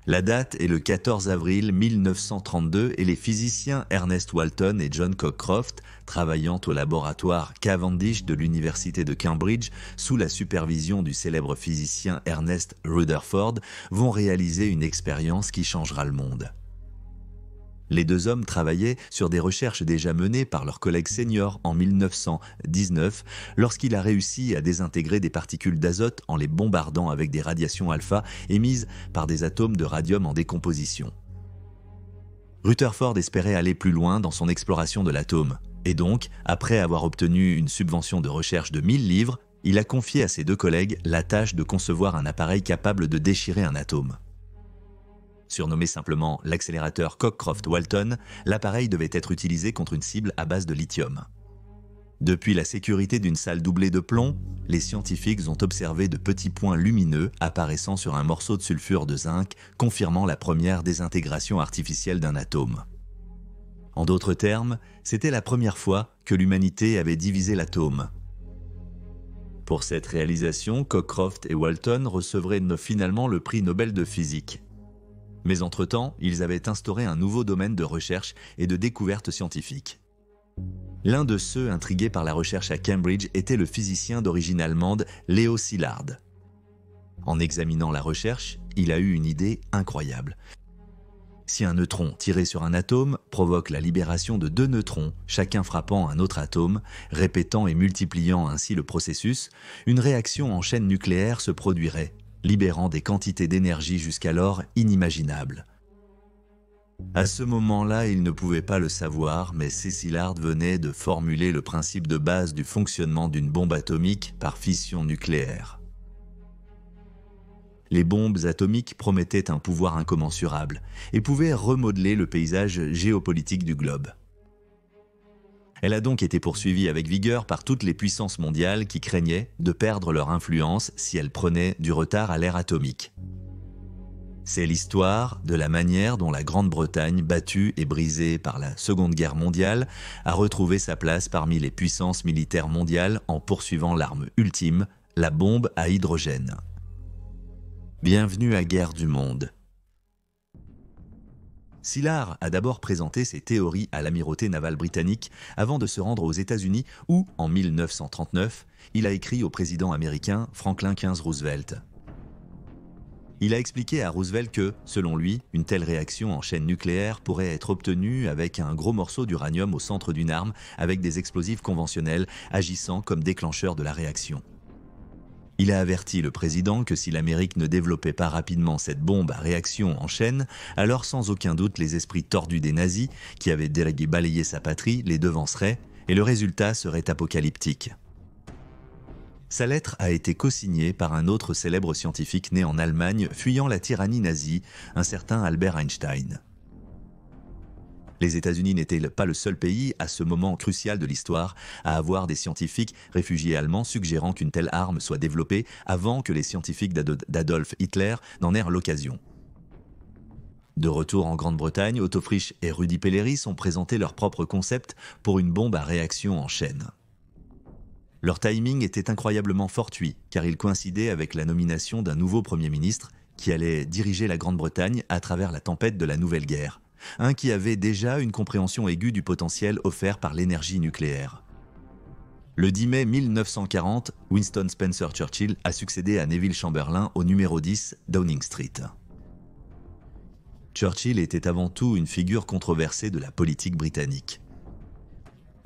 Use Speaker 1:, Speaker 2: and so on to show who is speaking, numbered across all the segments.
Speaker 1: La date est le 14 avril 1932 et les physiciens Ernest Walton et John Cockcroft, travaillant au laboratoire Cavendish de l'université de Cambridge sous la supervision du célèbre physicien Ernest Rutherford, vont réaliser une expérience qui changera le monde. Les deux hommes travaillaient sur des recherches déjà menées par leur collègue senior en 1919 lorsqu'il a réussi à désintégrer des particules d'azote en les bombardant avec des radiations alpha émises par des atomes de radium en décomposition. Rutherford espérait aller plus loin dans son exploration de l'atome et donc, après avoir obtenu une subvention de recherche de 1000 livres, il a confié à ses deux collègues la tâche de concevoir un appareil capable de déchirer un atome. Surnommé simplement l'accélérateur Cockcroft-Walton, l'appareil devait être utilisé contre une cible à base de lithium. Depuis la sécurité d'une salle doublée de plomb, les scientifiques ont observé de petits points lumineux apparaissant sur un morceau de sulfure de zinc, confirmant la première désintégration artificielle d'un atome. En d'autres termes, c'était la première fois que l'humanité avait divisé l'atome. Pour cette réalisation, Cockcroft et Walton recevraient finalement le prix Nobel de physique. Mais entre-temps, ils avaient instauré un nouveau domaine de recherche et de découverte scientifique. L'un de ceux intrigués par la recherche à Cambridge était le physicien d'origine allemande Leo Szilard. En examinant la recherche, il a eu une idée incroyable. Si un neutron tiré sur un atome provoque la libération de deux neutrons, chacun frappant un autre atome, répétant et multipliant ainsi le processus, une réaction en chaîne nucléaire se produirait, libérant des quantités d'énergie jusqu'alors inimaginables. À ce moment-là, il ne pouvait pas le savoir, mais Szilard venait de formuler le principe de base du fonctionnement d'une bombe atomique par fission nucléaire. Les bombes atomiques promettaient un pouvoir incommensurable et pouvaient remodeler le paysage géopolitique du globe. Elle a donc été poursuivie avec vigueur par toutes les puissances mondiales qui craignaient de perdre leur influence si elles prenaient du retard à l'ère atomique. C'est l'histoire de la manière dont la Grande-Bretagne, battue et brisée par la Seconde Guerre mondiale, a retrouvé sa place parmi les puissances militaires mondiales en poursuivant l'arme ultime, la bombe à hydrogène. Bienvenue à Guerre du Monde. Szilard a d'abord présenté ses théories à l'amirauté navale britannique avant de se rendre aux États-Unis où, en 1939, il a écrit au président américain Franklin XV Roosevelt. Il a expliqué à Roosevelt que, selon lui, une telle réaction en chaîne nucléaire pourrait être obtenue avec un gros morceau d'uranium au centre d'une arme avec des explosifs conventionnels agissant comme déclencheur de la réaction. Il a averti le président que si l'Amérique ne développait pas rapidement cette bombe à réaction en chaîne, alors sans aucun doute les esprits tordus des nazis, qui avaient balayé sa patrie, les devanceraient, et le résultat serait apocalyptique. Sa lettre a été co-signée par un autre célèbre scientifique né en Allemagne fuyant la tyrannie nazie, un certain Albert Einstein. Les États-Unis n'étaient pas le seul pays, à ce moment crucial de l'histoire, à avoir des scientifiques réfugiés allemands suggérant qu'une telle arme soit développée avant que les scientifiques d'Adolf Hitler n'en aient l'occasion. De retour en Grande-Bretagne, Otto Frisch et Rudi Pelleris ont présenté leur propre concept pour une bombe à réaction en chaîne. Leur timing était incroyablement fortuit, car il coïncidait avec la nomination d'un nouveau Premier ministre qui allait diriger la Grande-Bretagne à travers la tempête de la Nouvelle Guerre. Un qui avait déjà une compréhension aiguë du potentiel offert par l'énergie nucléaire. Le 10 mai 1940, Winston Spencer Churchill a succédé à Neville Chamberlain au numéro 10 Downing Street. Churchill était avant tout une figure controversée de la politique britannique.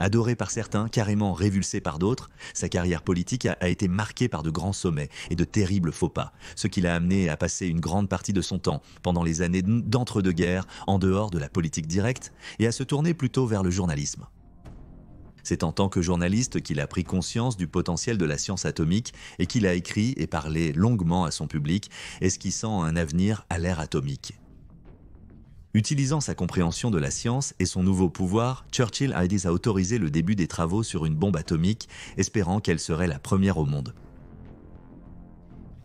Speaker 1: Adoré par certains, carrément révulsé par d'autres, sa carrière politique a été marquée par de grands sommets et de terribles faux pas, ce qui l'a amené à passer une grande partie de son temps, pendant les années d'entre-deux-guerres, en dehors de la politique directe, et à se tourner plutôt vers le journalisme. C'est en tant que journaliste qu'il a pris conscience du potentiel de la science atomique et qu'il a écrit et parlé longuement à son public, esquissant un avenir à l'ère atomique. Utilisant sa compréhension de la science et son nouveau pouvoir, Churchill a autorisé le début des travaux sur une bombe atomique, espérant qu'elle serait la première au monde.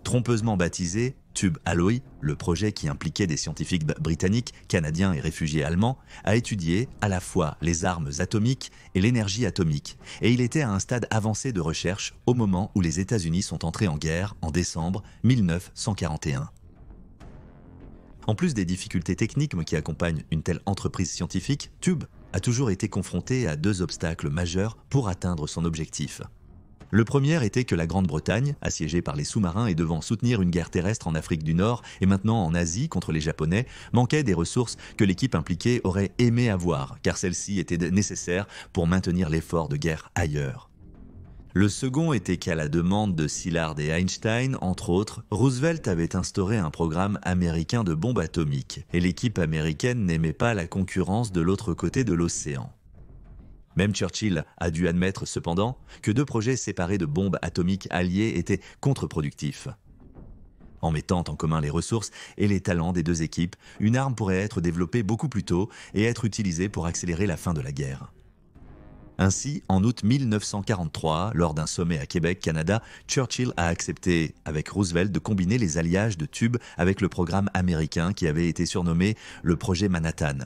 Speaker 1: Trompeusement baptisé Tube Alloy, le projet qui impliquait des scientifiques britanniques, canadiens et réfugiés allemands, a étudié à la fois les armes atomiques et l'énergie atomique, et il était à un stade avancé de recherche au moment où les États-Unis sont entrés en guerre en décembre 1941. En plus des difficultés techniques qui accompagnent une telle entreprise scientifique, Tube a toujours été confronté à deux obstacles majeurs pour atteindre son objectif. Le premier était que la Grande-Bretagne, assiégée par les sous-marins et devant soutenir une guerre terrestre en Afrique du Nord et maintenant en Asie contre les Japonais, manquait des ressources que l'équipe impliquée aurait aimé avoir, car celles-ci étaient nécessaires pour maintenir l'effort de guerre ailleurs. Le second était qu'à la demande de Szilard et Einstein, entre autres, Roosevelt avait instauré un programme américain de bombes atomiques, et l'équipe américaine n'aimait pas la concurrence de l'autre côté de l'océan. Même Churchill a dû admettre cependant que deux projets séparés de bombes atomiques alliées étaient contre-productifs. En mettant en commun les ressources et les talents des deux équipes, une arme pourrait être développée beaucoup plus tôt et être utilisée pour accélérer la fin de la guerre. Ainsi, en août 1943, lors d'un sommet à Québec, Canada, Churchill a accepté, avec Roosevelt, de combiner les alliages de Tube avec le programme américain qui avait été surnommé le projet Manhattan.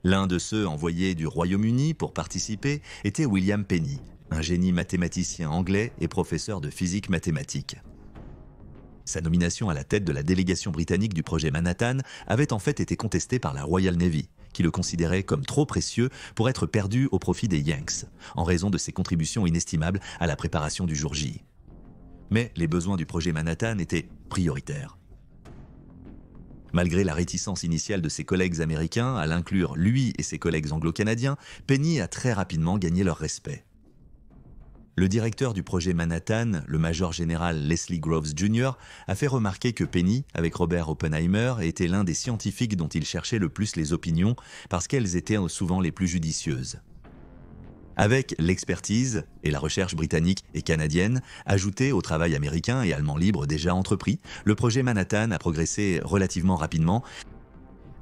Speaker 1: L'un de ceux envoyés du Royaume-Uni pour participer était William Penny, un génie mathématicien anglais et professeur de physique mathématique. Sa nomination à la tête de la délégation britannique du projet Manhattan avait en fait été contestée par la Royal Navy, qui le considérait comme trop précieux pour être perdu au profit des Yanks, en raison de ses contributions inestimables à la préparation du jour J. Mais les besoins du projet Manhattan étaient prioritaires. Malgré la réticence initiale de ses collègues américains à l'inclure lui et ses collègues anglo-canadiens, Penny a très rapidement gagné leur respect. Le directeur du projet Manhattan, le major général Leslie Groves Jr., a fait remarquer que Penny, avec Robert Oppenheimer, était l'un des scientifiques dont il cherchait le plus les opinions parce qu'elles étaient souvent les plus judicieuses. Avec l'expertise et la recherche britannique et canadienne, ajoutées au travail américain et allemand libre déjà entrepris, le projet Manhattan a progressé relativement rapidement.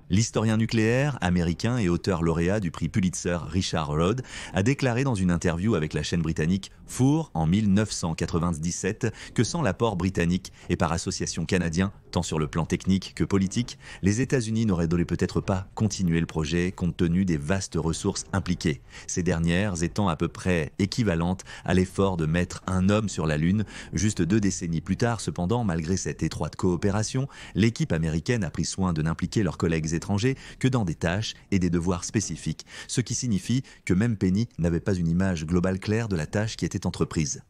Speaker 1: L'historien nucléaire, américain et auteur lauréat du prix Pulitzer Richard Rod a déclaré dans une interview avec la chaîne britannique Four en 1997 que sans l'apport britannique et par association canadien, tant sur le plan technique que politique, les États-Unis n'auraient peut-être pas continué le projet compte tenu des vastes ressources impliquées, ces dernières étant à peu près équivalentes à l'effort de mettre un homme sur la Lune. Juste 2 décennies plus tard, cependant, malgré cette étroite coopération, l'équipe américaine a pris soin de n'impliquer leurs collègues étrangers que dans des tâches et des devoirs spécifiques, ce qui signifie que même Penny n'avait pas une image globale claire de la tâche qui était entreprise.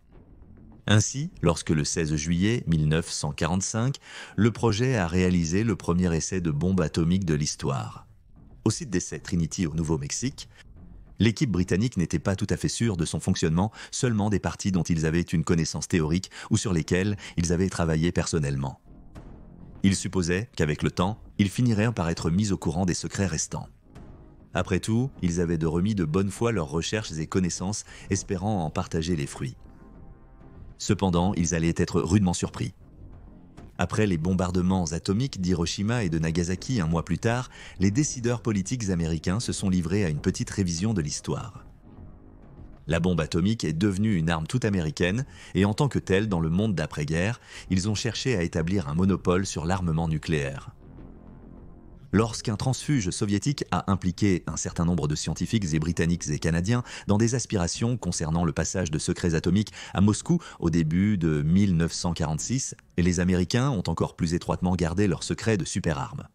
Speaker 1: Ainsi, lorsque le 16 juillet 1945, le projet a réalisé le premier essai de bombe atomique de l'histoire. Au site d'essai Trinity au Nouveau-Mexique, l'équipe britannique n'était pas tout à fait sûre de son fonctionnement, seulement des parties dont ils avaient une connaissance théorique ou sur lesquelles ils avaient travaillé personnellement. Ils supposaient qu'avec le temps, ils finiraient par être mis au courant des secrets restants. Après tout, ils avaient remis de bonne foi leurs recherches et connaissances, espérant en partager les fruits. Cependant, ils allaient être rudement surpris. Après les bombardements atomiques d'Hiroshima et de Nagasaki un mois plus tard, les décideurs politiques américains se sont livrés à une petite révision de l'histoire. La bombe atomique est devenue une arme toute américaine et en tant que telle, dans le monde d'après-guerre, ils ont cherché à établir un monopole sur l'armement nucléaire. Lorsqu'un transfuge soviétique a impliqué un certain nombre de scientifiques et britanniques et canadiens dans des aspirations concernant le passage de secrets atomiques à Moscou au début de 1946, et les Américains ont encore plus étroitement gardé leurs secrets de superarmes.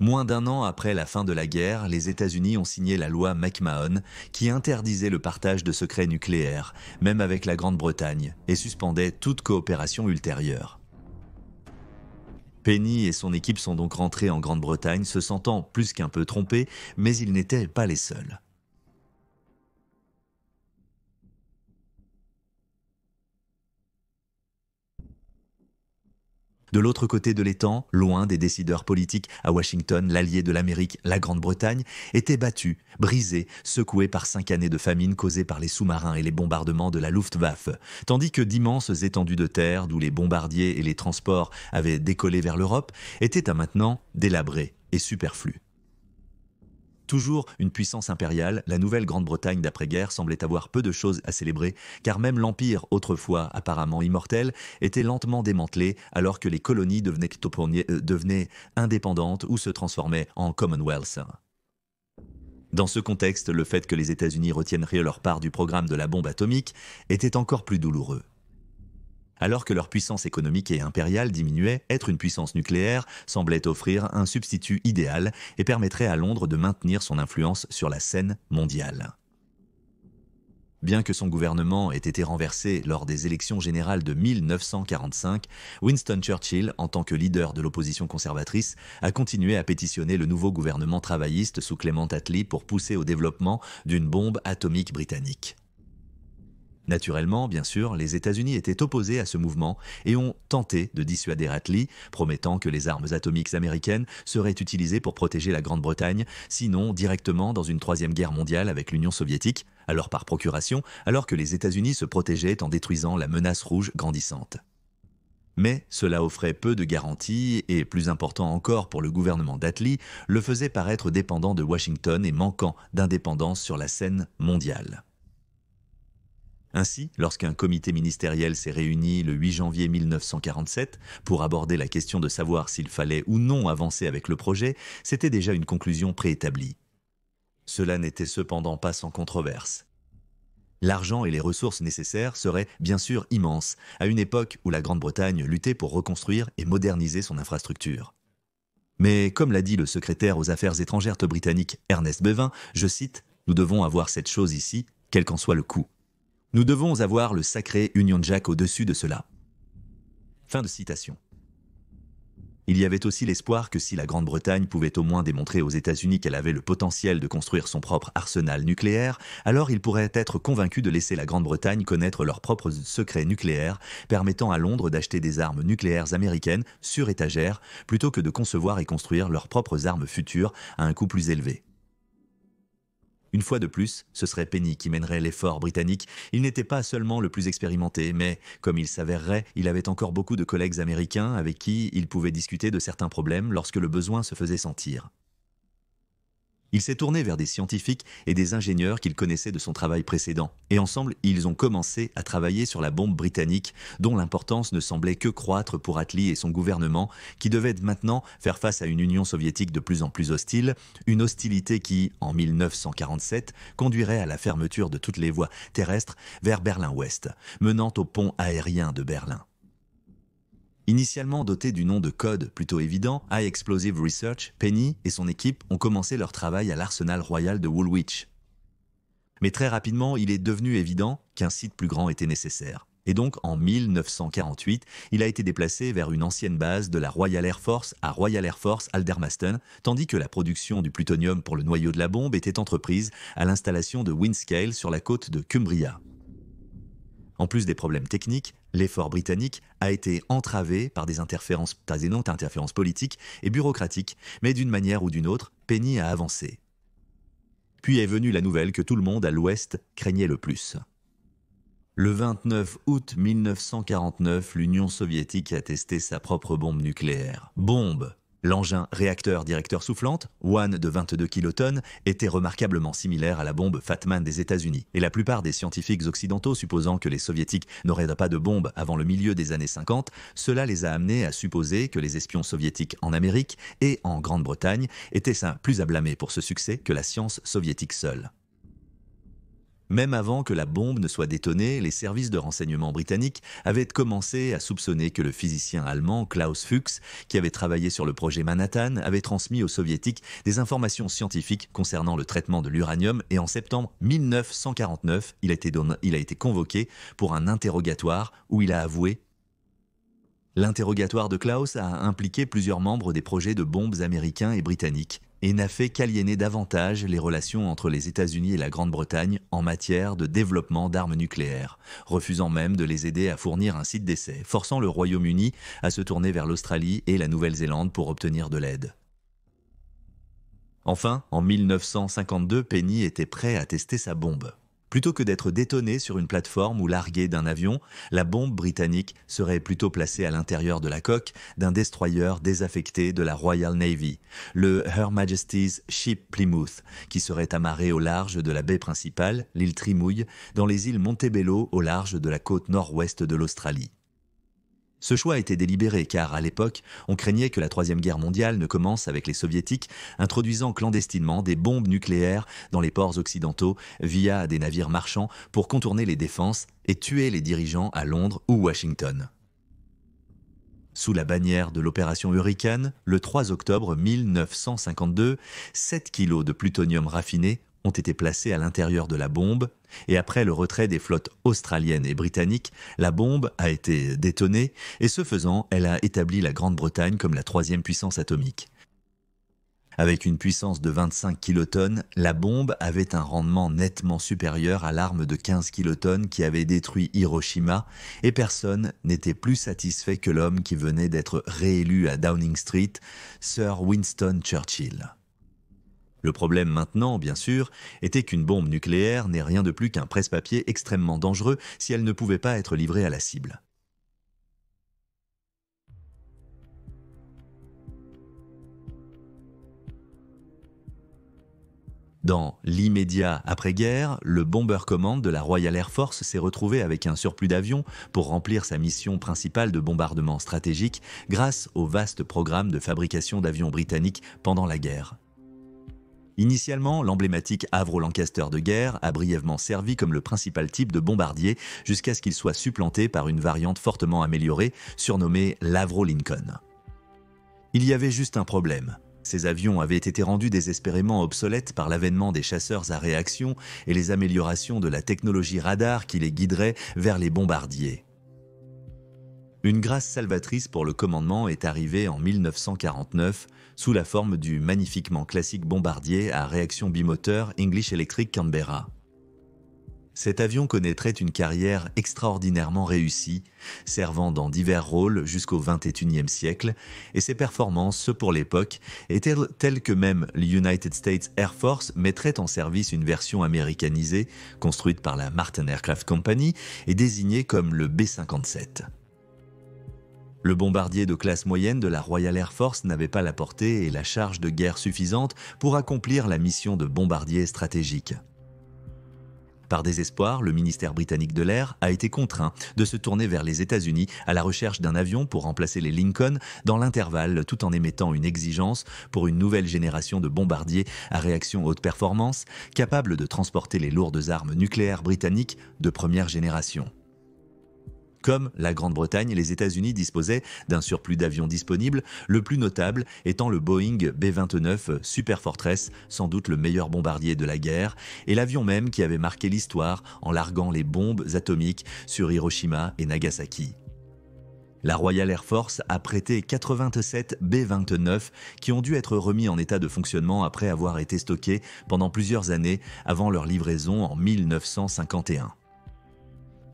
Speaker 1: Moins d'1 an après la fin de la guerre, les États-Unis ont signé la loi McMahon qui interdisait le partage de secrets nucléaires, même avec la Grande-Bretagne, et suspendait toute coopération ultérieure. Penny et son équipe sont donc rentrés en Grande-Bretagne, se sentant plus qu'un peu trompés, mais ils n'étaient pas les seuls. De l'autre côté de l'étang, loin des décideurs politiques, à Washington, l'allié de l'Amérique, la Grande-Bretagne, était battu, brisé, secoué par 5 années de famine causées par les sous-marins et les bombardements de la Luftwaffe, tandis que d'immenses étendues de terre, d'où les bombardiers et les transports avaient décollé vers l'Europe, étaient à maintenant délabrés et superflus. Toujours une puissance impériale, la nouvelle Grande-Bretagne d'après-guerre semblait avoir peu de choses à célébrer, car même l'Empire, autrefois apparemment immortel, était lentement démantelé alors que les colonies devenaient indépendantes ou se transformaient en Commonwealth. Dans ce contexte, le fait que les États-Unis retiennent leur part du programme de la bombe atomique était encore plus douloureux. Alors que leur puissance économique et impériale diminuait, être une puissance nucléaire semblait offrir un substitut idéal et permettrait à Londres de maintenir son influence sur la scène mondiale. Bien que son gouvernement ait été renversé lors des élections générales de 1945, Winston Churchill, en tant que leader de l'opposition conservatrice, a continué à pétitionner le nouveau gouvernement travailliste sous Clement Attlee pour pousser au développement d'une bombe atomique britannique. Naturellement, bien sûr, les États-Unis étaient opposés à ce mouvement et ont tenté de dissuader Attlee, promettant que les armes atomiques américaines seraient utilisées pour protéger la Grande-Bretagne, sinon directement dans une troisième guerre mondiale avec l'Union soviétique, alors par procuration, alors que les États-Unis se protégeaient en détruisant la menace rouge grandissante. Mais cela offrait peu de garanties et, plus important encore pour le gouvernement d'Attlee, le faisait paraître dépendant de Washington et manquant d'indépendance sur la scène mondiale. Ainsi, lorsqu'un comité ministériel s'est réuni le 8 janvier 1947 pour aborder la question de savoir s'il fallait ou non avancer avec le projet, c'était déjà une conclusion préétablie. Cela n'était cependant pas sans controverse. L'argent et les ressources nécessaires seraient bien sûr immenses, à une époque où la Grande-Bretagne luttait pour reconstruire et moderniser son infrastructure. Mais comme l'a dit le secrétaire aux Affaires étrangères britannique Ernest Bevin, je cite, « Nous devons avoir cette chose ici, quel qu'en soit le coût. Nous devons avoir le sacré Union Jack au-dessus de cela. » Fin de citation. Il y avait aussi l'espoir que si la Grande-Bretagne pouvait au moins démontrer aux États-Unis qu'elle avait le potentiel de construire son propre arsenal nucléaire, alors ils pourraient être convaincus de laisser la Grande-Bretagne connaître leurs propres secrets nucléaires, permettant à Londres d'acheter des armes nucléaires américaines sur étagère, plutôt que de concevoir et construire leurs propres armes futures à un coût plus élevé. Une fois de plus, ce serait Penny qui mènerait l'effort britannique. Il n'était pas seulement le plus expérimenté, mais, comme il s'avérerait, il avait encore beaucoup de collègues américains avec qui il pouvait discuter de certains problèmes lorsque le besoin se faisait sentir. Il s'est tourné vers des scientifiques et des ingénieurs qu'il connaissait de son travail précédent, et ensemble, ils ont commencé à travailler sur la bombe britannique, dont l'importance ne semblait que croître pour Attlee et son gouvernement, qui devaient maintenant faire face à une Union soviétique de plus en plus hostile, une hostilité qui, en 1947, conduirait à la fermeture de toutes les voies terrestres vers Berlin-Ouest, menant au pont aérien de Berlin. Initialement doté du nom de code plutôt évident, High Explosive Research, Penny et son équipe ont commencé leur travail à l'arsenal royal de Woolwich. Mais très rapidement, il est devenu évident qu'un site plus grand était nécessaire. Et donc, en 1948, il a été déplacé vers une ancienne base de la Royal Air Force à Royal Air Force Aldermaston, tandis que la production du plutonium pour le noyau de la bombe était entreprise à l'installation de Windscale sur la côte de Cumbria. En plus des problèmes techniques, l'effort britannique a été entravé par des interférences politiques et bureaucratiques, mais d'une manière ou d'une autre, Penny a avancé. Puis est venue la nouvelle que tout le monde à l'Ouest craignait le plus. Le 29 août 1949, l'Union soviétique a testé sa propre bombe nucléaire. Bombe! L'engin réacteur-directeur soufflante, One de 22 kilotonnes, était remarquablement similaire à la bombe Fatman des États-Unis. Et la plupart des scientifiques occidentaux supposant que les soviétiques n'auraient pas de bombe avant le milieu des années 50, cela les a amenés à supposer que les espions soviétiques en Amérique et en Grande-Bretagne étaient plus à blâmer pour ce succès que la science soviétique seule. Même avant que la bombe ne soit détonée, les services de renseignement britanniques avaient commencé à soupçonner que le physicien allemand Klaus Fuchs, qui avait travaillé sur le projet Manhattan, avait transmis aux soviétiques des informations scientifiques concernant le traitement de l'uranium et en septembre 1949, il a été convoqué pour un interrogatoire où il a avoué. L'interrogatoire de Klaus a impliqué plusieurs membres des projets de bombes américains et britanniques et n'a fait qu'aliéner davantage les relations entre les États-Unis et la Grande-Bretagne en matière de développement d'armes nucléaires, refusant même de les aider à fournir un site d'essai, forçant le Royaume-Uni à se tourner vers l'Australie et la Nouvelle-Zélande pour obtenir de l'aide. Enfin, en 1952, Penny était prêt à tester sa bombe. Plutôt que d'être détonée sur une plateforme ou larguée d'un avion, la bombe britannique serait plutôt placée à l'intérieur de la coque d'un destroyer désaffecté de la Royal Navy, le Her Majesty's Ship Plymouth, qui serait amarré au large de la baie principale, l'île Trimouille, dans les îles Montebello au large de la côte nord-ouest de l'Australie. Ce choix était délibéré car, à l'époque, on craignait que la Troisième Guerre mondiale ne commence avec les Soviétiques introduisant clandestinement des bombes nucléaires dans les ports occidentaux via des navires marchands pour contourner les défenses et tuer les dirigeants à Londres ou Washington. Sous la bannière de l'opération Hurricane, le 3 octobre 1952, 7 kilos de plutonium raffiné ont été placés à l'intérieur de la bombe, et après le retrait des flottes australiennes et britanniques, la bombe a été détonée, et ce faisant, elle a établi la Grande-Bretagne comme la troisième puissance atomique. Avec une puissance de 25 kilotonnes, la bombe avait un rendement nettement supérieur à l'arme de 15 kilotonnes qui avait détruit Hiroshima, et personne n'était plus satisfait que l'homme qui venait d'être réélu à Downing Street, Sir Winston Churchill. Le problème maintenant, bien sûr, était qu'une bombe nucléaire n'est rien de plus qu'un presse-papier extrêmement dangereux si elle ne pouvait pas être livrée à la cible. Dans l'immédiat après-guerre, le Bomber Command de la Royal Air Force s'est retrouvé avec un surplus d'avions pour remplir sa mission principale de bombardement stratégique grâce au vaste programme de fabrication d'avions britanniques pendant la guerre. Initialement, l'emblématique Avro Lancaster de guerre a brièvement servi comme le principal type de bombardier jusqu'à ce qu'il soit supplanté par une variante fortement améliorée surnommée l'Avro Lincoln. Il y avait juste un problème. Ces avions avaient été rendus désespérément obsolètes par l'avènement des chasseurs à réaction et les améliorations de la technologie radar qui les guiderait vers les bombardiers. Une grâce salvatrice pour le commandement est arrivée en 1949 sous la forme du magnifiquement classique bombardier à réaction bimoteur English Electric Canberra. Cet avion connaîtrait une carrière extraordinairement réussie, servant dans divers rôles jusqu'au XXIe siècle, et ses performances, pour l'époque, étaient telles que même l'United States Air Force mettrait en service une version américanisée, construite par la Martin Aircraft Company et désignée comme le B-57. Le bombardier de classe moyenne de la Royal Air Force n'avait pas la portée et la charge de guerre suffisante pour accomplir la mission de bombardier stratégique. Par désespoir, le ministère britannique de l'air a été contraint de se tourner vers les États-Unis à la recherche d'un avion pour remplacer les Lincoln dans l'intervalle, tout en émettant une exigence pour une nouvelle génération de bombardiers à réaction haute performance, capables de transporter les lourdes armes nucléaires britanniques de première génération. Comme la Grande-Bretagne, les États-Unis disposaient d'un surplus d'avions disponibles, le plus notable étant le Boeing B-29 Super Fortress, sans doute le meilleur bombardier de la guerre, et l'avion même qui avait marqué l'histoire en larguant les bombes atomiques sur Hiroshima et Nagasaki. La Royal Air Force a prêté 87 B-29 qui ont dû être remis en état de fonctionnement après avoir été stockés pendant plusieurs années avant leur livraison en 1951.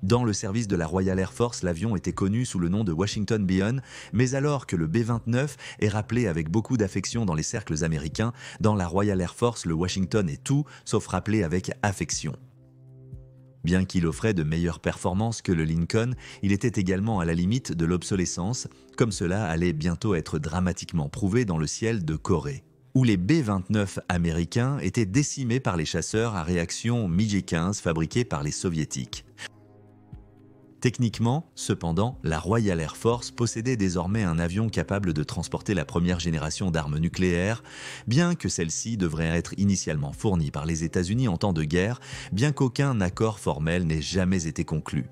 Speaker 1: Dans le service de la Royal Air Force, l'avion était connu sous le nom de Washington Bion, mais alors que le B-29 est rappelé avec beaucoup d'affection dans les cercles américains, dans la Royal Air Force, le Washington est tout sauf rappelé avec affection. Bien qu'il offrait de meilleures performances que le Lincoln, il était également à la limite de l'obsolescence, comme cela allait bientôt être dramatiquement prouvé dans le ciel de Corée, où les B-29 américains étaient décimés par les chasseurs à réaction MiG-15 fabriqués par les soviétiques. Techniquement, cependant, la Royal Air Force possédait désormais un avion capable de transporter la première génération d'armes nucléaires, bien que celle-ci devrait être initialement fournie par les États-Unis en temps de guerre, bien qu'aucun accord formel n'ait jamais été conclu.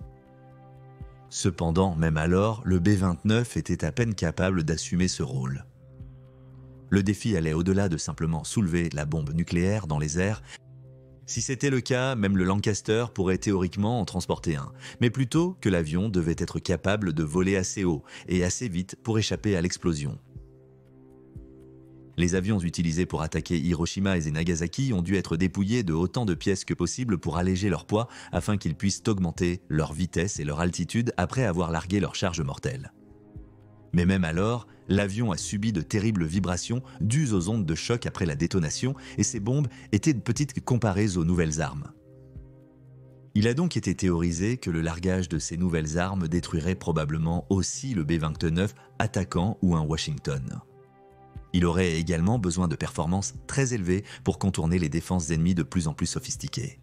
Speaker 1: Cependant, même alors, le B-29 était à peine capable d'assumer ce rôle. Le défi allait au-delà de simplement soulever la bombe nucléaire dans les airs. Si c'était le cas, même le Lancaster pourrait théoriquement en transporter un, mais plutôt que l'avion devait être capable de voler assez haut et assez vite pour échapper à l'explosion. Les avions utilisés pour attaquer Hiroshima et Nagasaki ont dû être dépouillés de autant de pièces que possible pour alléger leur poids afin qu'ils puissent augmenter leur vitesse et leur altitude après avoir largué leur charge mortelle. Mais même alors, l'avion a subi de terribles vibrations dues aux ondes de choc après la détonation et ces bombes étaient petites comparées aux nouvelles armes. Il a donc été théorisé que le largage de ces nouvelles armes détruirait probablement aussi le B-29 attaquant ou un Washington. Il aurait également besoin de performances très élevées pour contourner les défenses ennemies de plus en plus sophistiquées.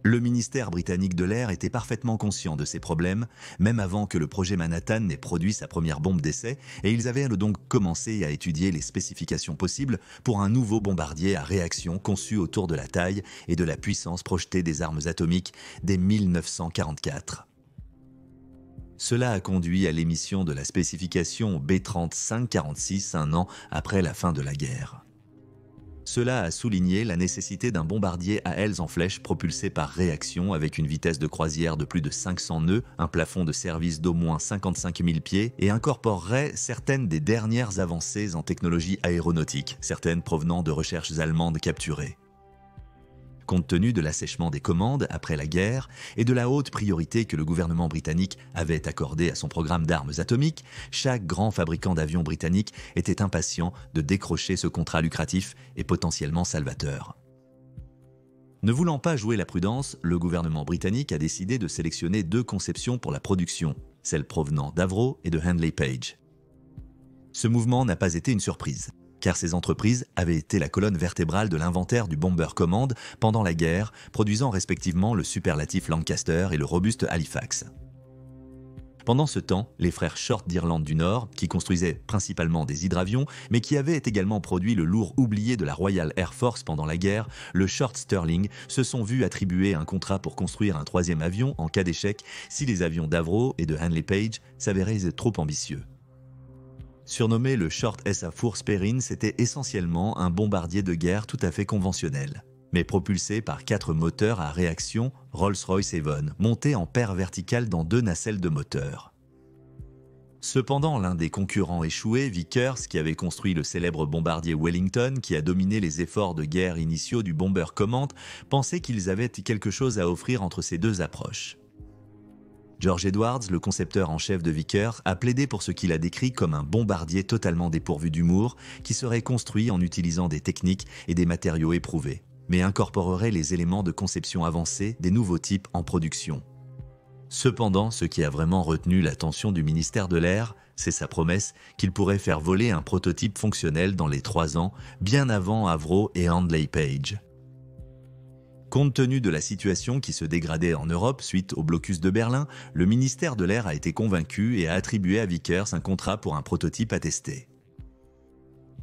Speaker 1: Le ministère britannique de l'air était parfaitement conscient de ces problèmes, même avant que le projet Manhattan n'ait produit sa première bombe d'essai, et ils avaient donc commencé à étudier les spécifications possibles pour un nouveau bombardier à réaction conçu autour de la taille et de la puissance projetée des armes atomiques dès 1944. Cela a conduit à l'émission de la spécification B-35-46 un an après la fin de la guerre. Cela a souligné la nécessité d'un bombardier à ailes en flèche propulsé par réaction avec une vitesse de croisière de plus de 500 nœuds, un plafond de service d'au moins 55 000 pieds et incorporerait certaines des dernières avancées en technologie aéronautique, certaines provenant de recherches allemandes capturées. Compte tenu de l'assèchement des commandes après la guerre et de la haute priorité que le gouvernement britannique avait accordée à son programme d'armes atomiques, chaque grand fabricant d'avions britannique était impatient de décrocher ce contrat lucratif et potentiellement salvateur. Ne voulant pas jouer la prudence, le gouvernement britannique a décidé de sélectionner 2 conceptions pour la production, celles provenant d'Avro et de Handley Page. Ce mouvement n'a pas été une surprise, car ces entreprises avaient été la colonne vertébrale de l'inventaire du Bomber Command pendant la guerre, produisant respectivement le superlatif Lancaster et le robuste Halifax. Pendant ce temps, les frères Short d'Irlande du Nord, qui construisaient principalement des hydravions, mais qui avaient également produit le lourd oublié de la Royal Air Force pendant la guerre, le Short Stirling, se sont vus attribuer un contrat pour construire un 3e avion en cas d'échec si les avions d'Avro et de Handley Page s'avéraient trop ambitieux. Surnommé le Short SA Force Perrine, c'était essentiellement un bombardier de guerre tout à fait conventionnel, mais propulsé par 4 moteurs à réaction Rolls-Royce Avon, montés en paire verticale dans 2 nacelles de moteur. Cependant, l'un des concurrents échoués, Vickers, qui avait construit le célèbre bombardier Wellington, qui a dominé les efforts de guerre initiaux du Bomber Command, pensait qu'ils avaient quelque chose à offrir entre ces 2 approches. George Edwards, le concepteur en chef de Vickers, a plaidé pour ce qu'il a décrit comme un bombardier totalement dépourvu d'humour, qui serait construit en utilisant des techniques et des matériaux éprouvés, mais incorporerait les éléments de conception avancés des nouveaux types en production. Cependant, ce qui a vraiment retenu l'attention du ministère de l'Air, c'est sa promesse qu'il pourrait faire voler un prototype fonctionnel dans les 3 ans, bien avant Avro et Handley Page. Compte tenu de la situation qui se dégradait en Europe suite au blocus de Berlin, le ministère de l'Air a été convaincu et a attribué à Vickers un contrat pour un prototype à tester.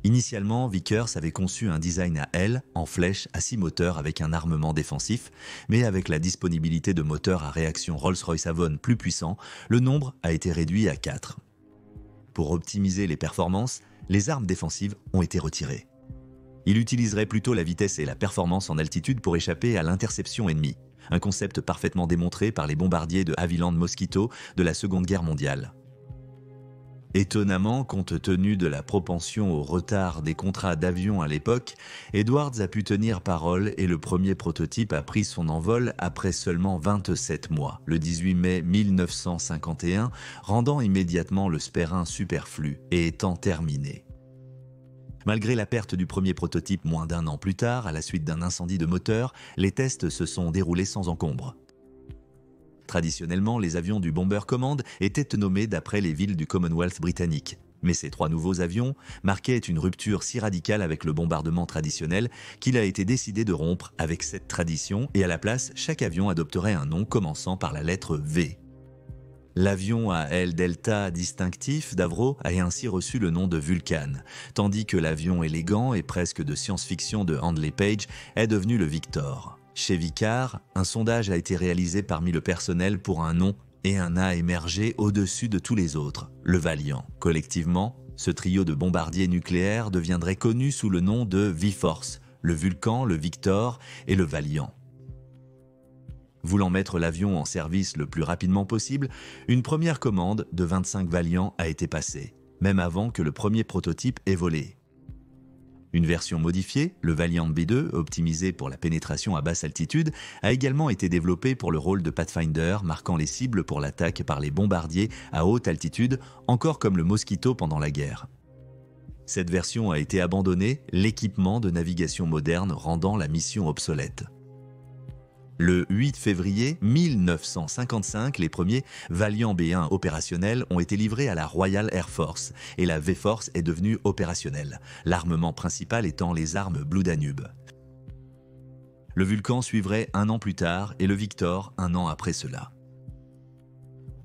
Speaker 1: Initialement, Vickers avait conçu un design à aile, en flèche, à 6 moteurs avec un armement défensif, mais avec la disponibilité de moteurs à réaction Rolls-Royce Avon plus puissants, le nombre a été réduit à 4. Pour optimiser les performances, les armes défensives ont été retirées. Il utiliserait plutôt la vitesse et la performance en altitude pour échapper à l'interception ennemie, un concept parfaitement démontré par les bombardiers de Havilland Mosquito de la Seconde Guerre mondiale. Étonnamment, compte tenu de la propension au retard des contrats d'avions à l'époque, Edwards a pu tenir parole et le premier prototype a pris son envol après seulement 27 mois, le 18 mai 1951, rendant immédiatement le Sperrin superflu et étant terminé. Malgré la perte du premier prototype moins d'1 an plus tard, à la suite d'un incendie de moteur, les tests se sont déroulés sans encombre. Traditionnellement, les avions du Bomber Command étaient nommés d'après les villes du Commonwealth britannique. Mais ces 3 nouveaux avions marquaient une rupture si radicale avec le bombardement traditionnel qu'il a été décidé de rompre avec cette tradition et à la place, chaque avion adopterait un nom commençant par la lettre V. L'avion à aile delta distinctif d'Avro a ainsi reçu le nom de Vulcan, tandis que l'avion élégant et presque de science-fiction de Handley Page est devenu le Victor. Chez Vickers, un sondage a été réalisé parmi le personnel pour un nom et un a émergé au-dessus de tous les autres, le Valiant. Collectivement, ce trio de bombardiers nucléaires deviendrait connu sous le nom de V-Force, le Vulcan, le Victor et le Valiant. Voulant mettre l'avion en service le plus rapidement possible, une première commande de 25 Valiant a été passée, même avant que le premier prototype ait volé. Une version modifiée, le Valiant B2, optimisé pour la pénétration à basse altitude, a également été développée pour le rôle de Pathfinder, marquant les cibles pour l'attaque par les bombardiers à haute altitude, encore comme le Mosquito pendant la guerre. Cette version a été abandonnée, l'équipement de navigation moderne rendant la mission obsolète. Le 8 février 1955, les premiers Valiant B1 opérationnels ont été livrés à la Royal Air Force et la V-Force est devenue opérationnelle, l'armement principal étant les armes Blue Danube. Le Vulcan suivrait un an plus tard et le Victor un an après cela.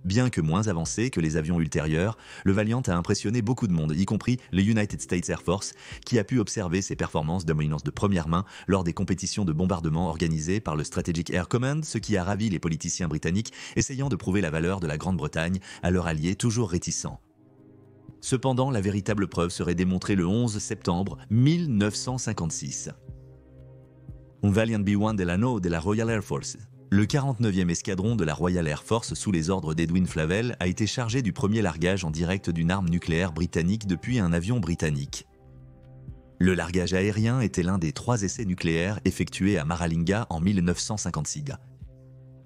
Speaker 1: Bien que moins avancé que les avions ultérieurs, le Valiant a impressionné beaucoup de monde, y compris les United States Air Force, qui a pu observer ses performances dominance de première main lors des compétitions de bombardement organisées par le Strategic Air Command, ce qui a ravi les politiciens britanniques essayant de prouver la valeur de la Grande-Bretagne à leur allié toujours réticent. Cependant, la véritable preuve serait démontrée le 11 septembre 1956. Un Valiant B-1 Delano de la Royal Air Force. Le 49e escadron de la Royal Air Force sous les ordres d'Edwin Flavell a été chargé du premier largage en direct d'une arme nucléaire britannique depuis un avion britannique. Le largage aérien était l'un des 3 essais nucléaires effectués à Maralinga en 1956,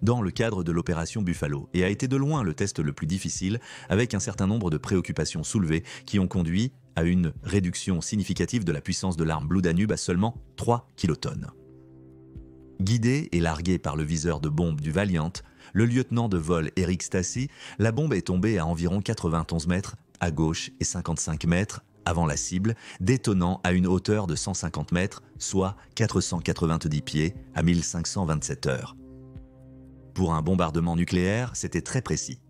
Speaker 1: dans le cadre de l'opération Buffalo, et a été de loin le test le plus difficile, avec un certain nombre de préoccupations soulevées qui ont conduit à une réduction significative de la puissance de l'arme Blue Danube à seulement 3 kilotonnes. Guidé et largué par le viseur de bombe du Valiant, le lieutenant de vol Eric Stacy, la bombe est tombée à environ 91 mètres à gauche et 55 mètres avant la cible, détonnant à une hauteur de 150 mètres, soit 490 pieds à 1527 heures. Pour un bombardement nucléaire, c'était très précis.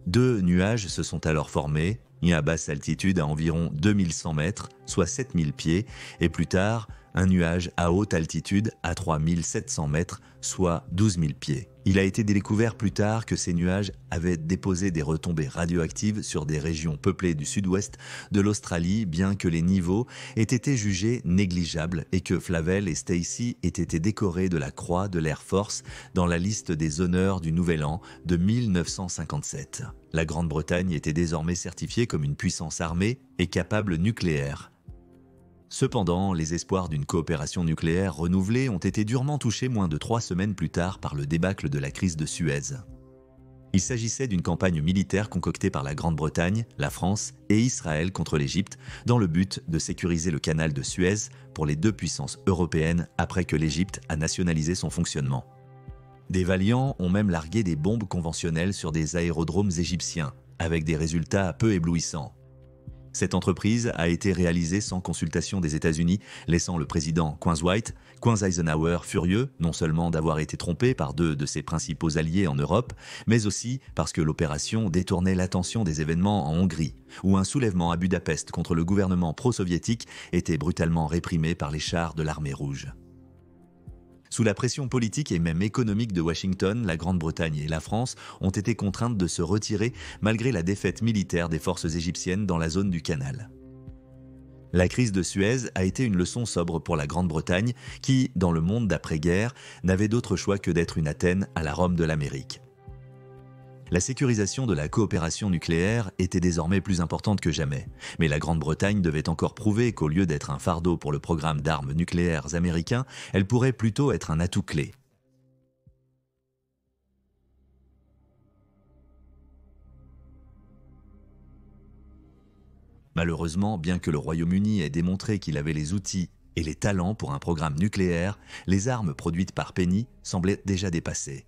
Speaker 1: 2 nuages se sont alors formés, un à basse altitude à environ 2100 mètres, soit 7000 pieds, et plus tard, un nuage à haute altitude à 3700 mètres, soit 12 000 pieds. Il a été découvert plus tard que ces nuages avaient déposé des retombées radioactives sur des régions peuplées du sud-ouest de l'Australie, bien que les niveaux aient été jugés négligeables et que Flavell et Stacy aient été décorés de la Croix de l'Air Force dans la liste des honneurs du Nouvel An de 1957. La Grande-Bretagne était désormais certifiée comme une puissance armée et capable nucléaire. Cependant, les espoirs d'une coopération nucléaire renouvelée ont été durement touchés moins de 3 semaines plus tard par le débâcle de la crise de Suez. Il s'agissait d'une campagne militaire concoctée par la Grande-Bretagne, la France et Israël contre l'Égypte, dans le but de sécuriser le canal de Suez pour les 2 puissances européennes après que l'Égypte a nationalisé son fonctionnement. Des Valiants ont même largué des bombes conventionnelles sur des aérodromes égyptiens, avec des résultats peu éblouissants. Cette entreprise a été réalisée sans consultation des États-Unis, laissant le président Quinz Eisenhower furieux, non seulement d'avoir été trompé par 2 de ses principaux alliés en Europe, mais aussi parce que l'opération détournait l'attention des événements en Hongrie, où un soulèvement à Budapest contre le gouvernement pro-soviétique était brutalement réprimé par les chars de l'armée rouge. Sous la pression politique et même économique de Washington, la Grande-Bretagne et la France ont été contraintes de se retirer malgré la défaite militaire des forces égyptiennes dans la zone du canal. La crise de Suez a été une leçon sobre pour la Grande-Bretagne qui, dans le monde d'après-guerre, n'avait d'autre choix que d'être une Athènes à la Rome de l'Amérique. La sécurisation de la coopération nucléaire était désormais plus importante que jamais, mais la Grande-Bretagne devait encore prouver qu'au lieu d'être un fardeau pour le programme d'armes nucléaires américain, elle pourrait plutôt être un atout clé. Malheureusement, bien que le Royaume-Uni ait démontré qu'il avait les outils et les talents pour un programme nucléaire, les armes produites par Penny semblaient déjà dépassées.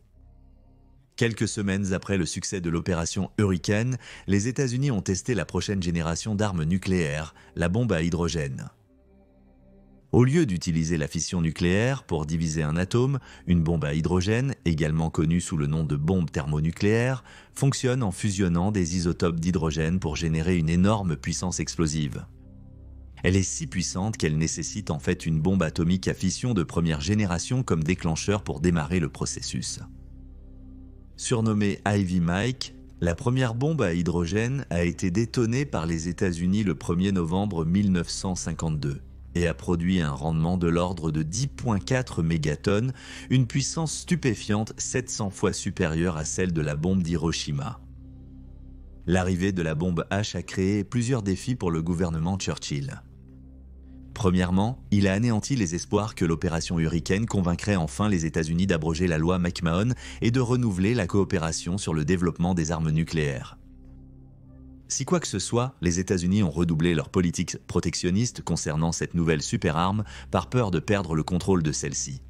Speaker 1: Quelques semaines après le succès de l'opération Hurricane, les États-Unis ont testé la prochaine génération d'armes nucléaires, la bombe à hydrogène. Au lieu d'utiliser la fission nucléaire pour diviser un atome, une bombe à hydrogène, également connue sous le nom de bombe thermonucléaire, fonctionne en fusionnant des isotopes d'hydrogène pour générer une énorme puissance explosive. Elle est si puissante qu'elle nécessite en fait une bombe atomique à fission de première génération comme déclencheur pour démarrer le processus. Surnommée Ivy Mike, la première bombe à hydrogène a été détonée par les États-Unis le 1er novembre 1952 et a produit un rendement de l'ordre de 10,4 mégatonnes, une puissance stupéfiante 700 fois supérieure à celle de la bombe d'Hiroshima. L'arrivée de la bombe H a créé plusieurs défis pour le gouvernement Churchill. Premièrement, il a anéanti les espoirs que l'opération Hurricane convaincrait enfin les États-Unis d'abroger la loi McMahon et de renouveler la coopération sur le développement des armes nucléaires. Si quoi que ce soit, les États-Unis ont redoublé leur politique protectionniste concernant cette nouvelle superarme par peur de perdre le contrôle de celle-ci.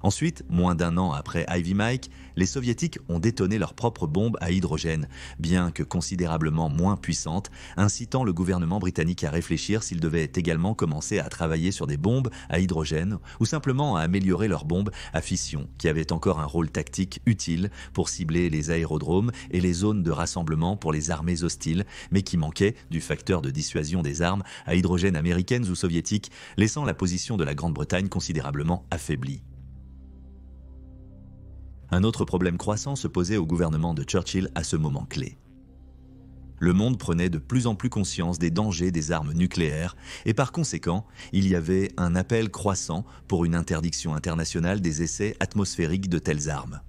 Speaker 1: Ensuite, moins d'un an après Ivy Mike, les soviétiques ont détoné leur propre bombe à hydrogène, bien que considérablement moins puissante, incitant le gouvernement britannique à réfléchir s'il devait également commencer à travailler sur des bombes à hydrogène ou simplement à améliorer leurs bombes à fission, qui avaient encore un rôle tactique utile pour cibler les aérodromes et les zones de rassemblement pour les armées hostiles, mais qui manquaient du facteur de dissuasion des armes à hydrogène américaines ou soviétiques, laissant la position de la Grande-Bretagne considérablement affaiblie. Un autre problème croissant se posait au gouvernement de Churchill à ce moment clé. Le monde prenait de plus en plus conscience des dangers des armes nucléaires et par conséquent, il y avait un appel croissant pour une interdiction internationale des essais atmosphériques de telles armes.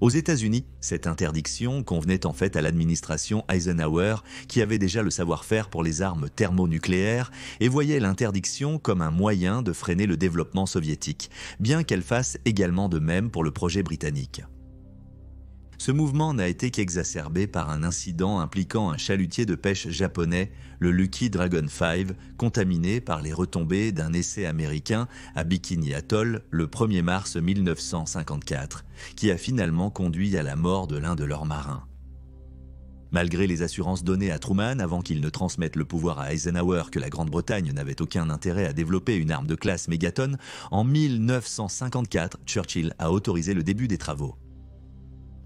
Speaker 1: Aux États-Unis, cette interdiction convenait en fait à l'administration Eisenhower qui avait déjà le savoir-faire pour les armes thermonucléaires et voyait l'interdiction comme un moyen de freiner le développement soviétique, bien qu'elle fasse également de même pour le projet britannique. Ce mouvement n'a été qu'exacerbé par un incident impliquant un chalutier de pêche japonais, le Lucky Dragon 5, contaminé par les retombées d'un essai américain à Bikini Atoll le 1er mars 1954, qui a finalement conduit à la mort de l'un de leurs marins. Malgré les assurances données à Truman avant qu'il ne transmette le pouvoir à Eisenhower que la Grande-Bretagne n'avait aucun intérêt à développer une arme de classe mégatonne, en 1954, Churchill a autorisé le début des travaux.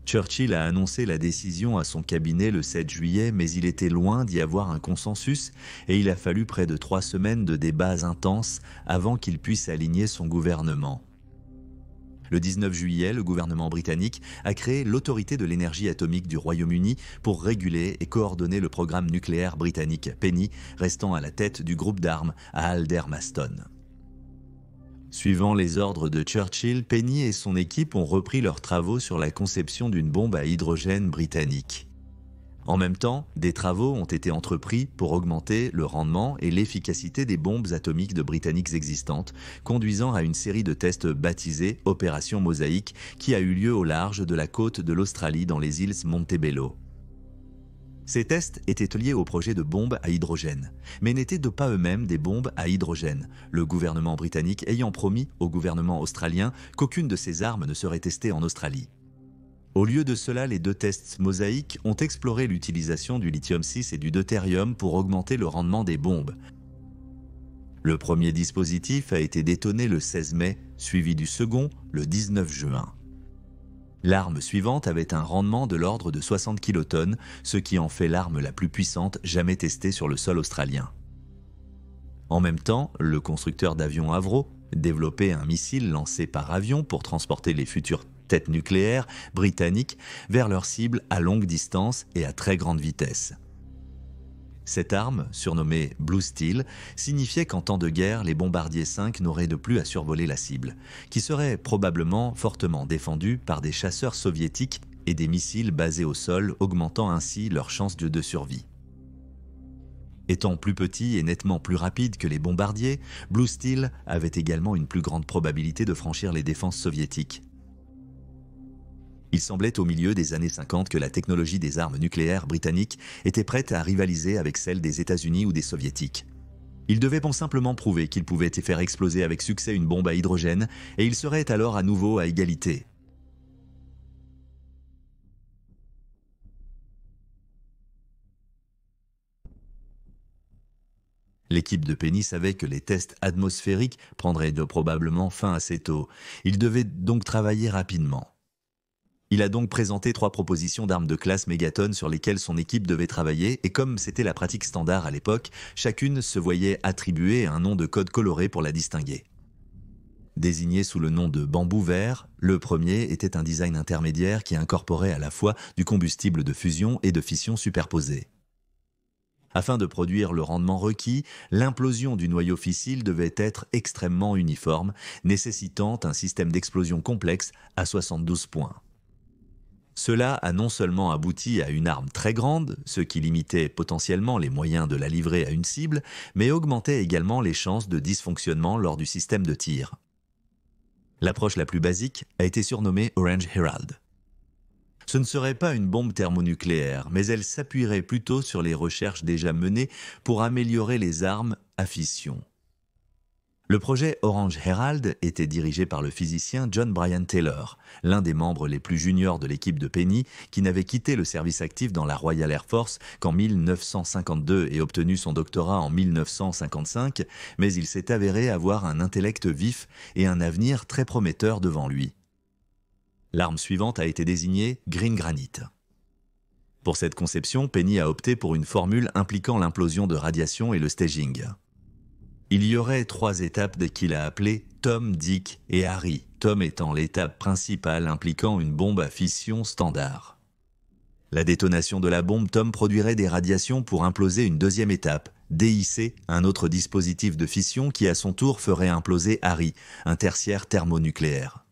Speaker 1: Churchill a annoncé la décision à son cabinet le 7 juillet, mais il était loin d'y avoir un consensus et il a fallu près de 3 semaines de débats intenses avant qu'il puisse aligner son gouvernement. Le 19 juillet, le gouvernement britannique a créé l'Autorité de l'énergie atomique du Royaume-Uni pour réguler et coordonner le programme nucléaire britannique, Penny restant à la tête du groupe d'armes à Aldermaston. Suivant les ordres de Churchill, Penny et son équipe ont repris leurs travaux sur la conception d'une bombe à hydrogène britannique. En même temps, des travaux ont été entrepris pour augmenter le rendement et l'efficacité des bombes atomiques de britanniques existantes, conduisant à une série de tests baptisés Opération Mosaïque qui a eu lieu au large de la côte de l'Australie dans les îles Montebello. Ces tests étaient liés au projet de bombes à hydrogène, mais n'étaient pas eux-mêmes des bombes à hydrogène, le gouvernement britannique ayant promis au gouvernement australien qu'aucune de ces armes ne serait testée en Australie. Au lieu de cela, les 2 tests mosaïques ont exploré l'utilisation du lithium-6 et du deutérium pour augmenter le rendement des bombes. Le premier dispositif a été détoné le 16 mai, suivi du second le 19 juin. L'arme suivante avait un rendement de l'ordre de 60 kilotonnes, ce qui en fait l'arme la plus puissante jamais testée sur le sol australien. En même temps, le constructeur d'avions Avro développait un missile lancé par avion pour transporter les futures têtes nucléaires britanniques vers leurs cibles à longue distance et à très grande vitesse. Cette arme, surnommée Blue Steel, signifiait qu'en temps de guerre, les bombardiers 5 n'auraient de plus à survoler la cible, qui serait probablement fortement défendue par des chasseurs soviétiques et des missiles basés au sol, augmentant ainsi leurs chances de survie. Étant plus petit et nettement plus rapide que les bombardiers, Blue Steel avait également une plus grande probabilité de franchir les défenses soviétiques. Il semblait au milieu des années 50 que la technologie des armes nucléaires britanniques était prête à rivaliser avec celle des États-Unis ou des Soviétiques. Ils devaient simplement prouver qu'ils pouvaient faire exploser avec succès une bombe à hydrogène et ils seraient alors à nouveau à égalité. L'équipe de Penny savait que les tests atmosphériques prendraient probablement fin assez tôt. Ils devaient donc travailler rapidement. Il a donc présenté 3 propositions d'armes de classe mégatonne sur lesquelles son équipe devait travailler et comme c'était la pratique standard à l'époque, chacune se voyait attribuer un nom de code coloré pour la distinguer. Désigné sous le nom de bambou vert, le premier était un design intermédiaire qui incorporait à la fois du combustible de fusion et de fission superposés. Afin de produire le rendement requis, l'implosion du noyau fissile devait être extrêmement uniforme, nécessitant un système d'explosion complexe à 72 points. Cela a non seulement abouti à une arme très grande, ce qui limitait potentiellement les moyens de la livrer à une cible, mais augmentait également les chances de dysfonctionnement lors du système de tir. L'approche la plus basique a été surnommée Orange Herald. Ce ne serait pas une bombe thermonucléaire, mais elle s'appuierait plutôt sur les recherches déjà menées pour améliorer les armes à fission. Le projet Orange Herald était dirigé par le physicien John Bryan Taylor, l'un des membres les plus juniors de l'équipe de Penny, qui n'avait quitté le service actif dans la Royal Air Force qu'en 1952 et obtenu son doctorat en 1955, mais il s'est avéré avoir un intellect vif et un avenir très prometteur devant lui. L'arme suivante a été désignée Green Granite. Pour cette conception, Penny a opté pour une formule impliquant l'implosion de radiation et le staging. Il y aurait 3 étapes qu'il a appelées Tom, Dick et Harry, Tom étant l'étape principale impliquant une bombe à fission standard. La détonation de la bombe Tom produirait des radiations pour imploser une deuxième étape, DIC, un autre dispositif de fission qui à son tour ferait imploser Harry, un tertiaire thermonucléaire.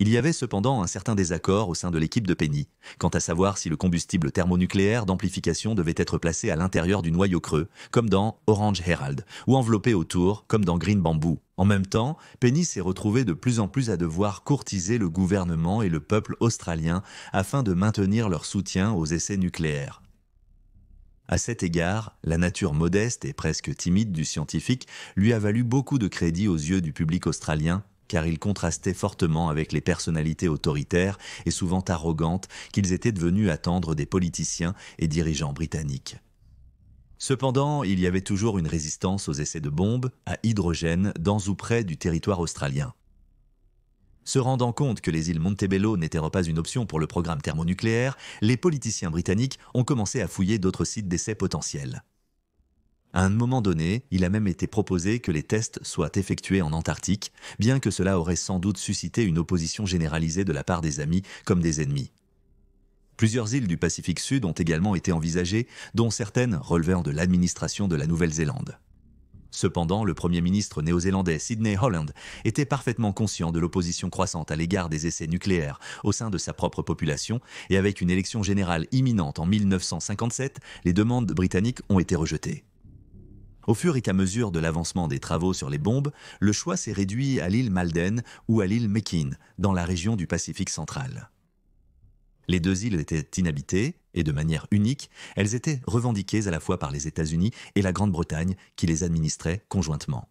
Speaker 1: Il y avait cependant un certain désaccord au sein de l'équipe de Penny, quant à savoir si le combustible thermonucléaire d'amplification devait être placé à l'intérieur du noyau creux, comme dans Orange Herald, ou enveloppé autour, comme dans Green Bamboo. En même temps, Penny s'est retrouvée de plus en plus à devoir courtiser le gouvernement et le peuple australien afin de maintenir leur soutien aux essais nucléaires. À cet égard, la nature modeste et presque timide du scientifique lui a valu beaucoup de crédit aux yeux du public australien, car il contrastait fortement avec les personnalités autoritaires et souvent arrogantes qu'ils étaient devenus attendre des politiciens et dirigeants britanniques. Cependant, il y avait toujours une résistance aux essais de bombes à hydrogène dans ou près du territoire australien. Se rendant compte que les îles Montebello n'étaient pas une option pour le programme thermonucléaire, les politiciens britanniques ont commencé à fouiller d'autres sites d'essais potentiels. À un moment donné, il a même été proposé que les tests soient effectués en Antarctique, bien que cela aurait sans doute suscité une opposition généralisée de la part des amis comme des ennemis. Plusieurs îles du Pacifique Sud ont également été envisagées, dont certaines relevant de l'administration de la Nouvelle-Zélande. Cependant, le Premier ministre néo-zélandais Sidney Holland était parfaitement conscient de l'opposition croissante à l'égard des essais nucléaires au sein de sa propre population, et avec une élection générale imminente en 1957, les demandes britanniques ont été rejetées. Au fur et à mesure de l'avancement des travaux sur les bombes, le choix s'est réduit à l'île Malden ou à l'île Mekin, dans la région du Pacifique central. Les 2 îles étaient inhabitées, et de manière unique, elles étaient revendiquées à la fois par les États-Unis et la Grande-Bretagne, qui les administraient conjointement.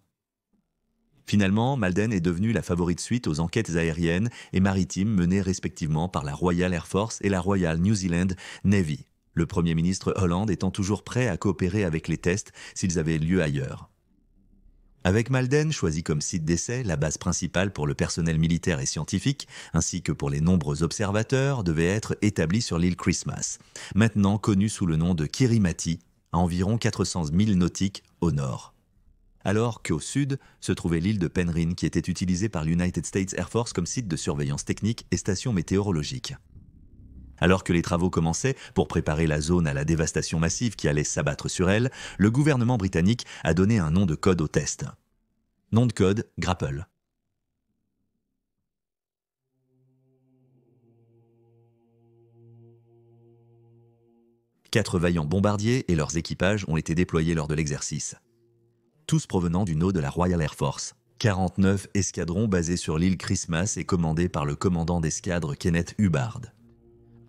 Speaker 1: Finalement, Malden est devenue la favorite suite aux enquêtes aériennes et maritimes menées respectivement par la Royal Air Force et la Royal New Zealand Navy, le Premier ministre Holland étant toujours prêt à coopérer avec les tests s'ils avaient lieu ailleurs. Avec Malden choisi comme site d'essai, la base principale pour le personnel militaire et scientifique, ainsi que pour les nombreux observateurs, devait être établie sur l'île Christmas, maintenant connue sous le nom de Kirimati, à environ 400 milles nautiques au nord. Alors qu'au sud se trouvait l'île de Penrhyn qui était utilisée par l'United States Air Force comme site de surveillance technique et station météorologique. Alors que les travaux commençaient pour préparer la zone à la dévastation massive qui allait s'abattre sur elle, le gouvernement britannique a donné un nom de code au test. Nom de code, Grapple. Quatre vaillants bombardiers et leurs équipages ont été déployés lors de l'exercice. Tous provenant du nœud de la Royal Air Force. 49 escadrons basés sur l'île Christmas et commandés par le commandant d'escadre Kenneth Hubbard.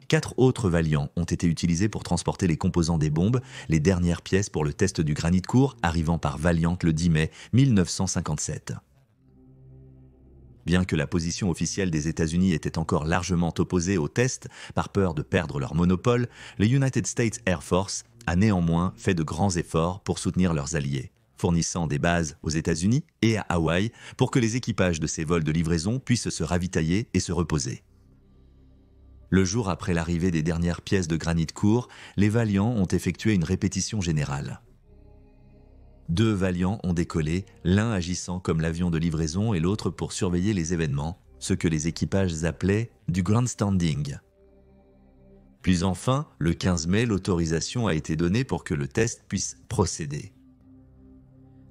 Speaker 1: 4 autres Valiant ont été utilisés pour transporter les composants des bombes, les dernières pièces pour le test du Granite Core arrivant par Valiant le 10 mai 1957. Bien que la position officielle des États-Unis était encore largement opposée au test, par peur de perdre leur monopole, le United States Air Force a néanmoins fait de grands efforts pour soutenir leurs alliés, fournissant des bases aux États-Unis et à Hawaï pour que les équipages de ces vols de livraison puissent se ravitailler et se reposer. Le jour après l'arrivée des dernières pièces de Granite Core, les Valiants ont effectué une répétition générale. 2 Valiants ont décollé, l'un agissant comme l'avion de livraison et l'autre pour surveiller les événements, ce que les équipages appelaient du grandstanding. Puis enfin, le 15 mai, l'autorisation a été donnée pour que le test puisse procéder.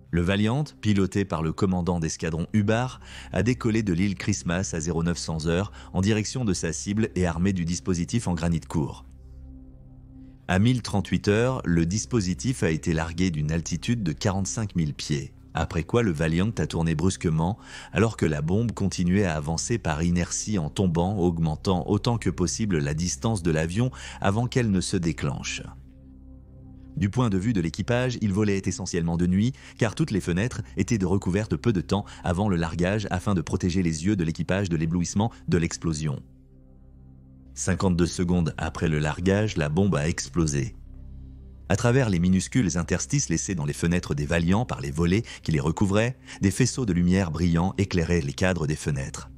Speaker 1: Le Valiant, piloté par le commandant d'escadron Hubbard, a décollé de l'île Christmas à 0900 heures en direction de sa cible et armé du dispositif en Granite Core. À 1038 heures, le dispositif a été largué d'une altitude de 45 000 pieds, après quoi le Valiant a tourné brusquement alors que la bombe continuait à avancer par inertie en tombant, augmentant autant que possible la distance de l'avion avant qu'elle ne se déclenche. Du point de vue de l'équipage, il volait essentiellement de nuit, car toutes les fenêtres étaient recouvertes peu de temps avant le largage afin de protéger les yeux de l'équipage de l'éblouissement de l'explosion. 52 secondes après le largage, la bombe a explosé. À travers les minuscules interstices laissés dans les fenêtres des Valiant par les volets qui les recouvraient, des faisceaux de lumière brillants éclairaient les cadres des fenêtres.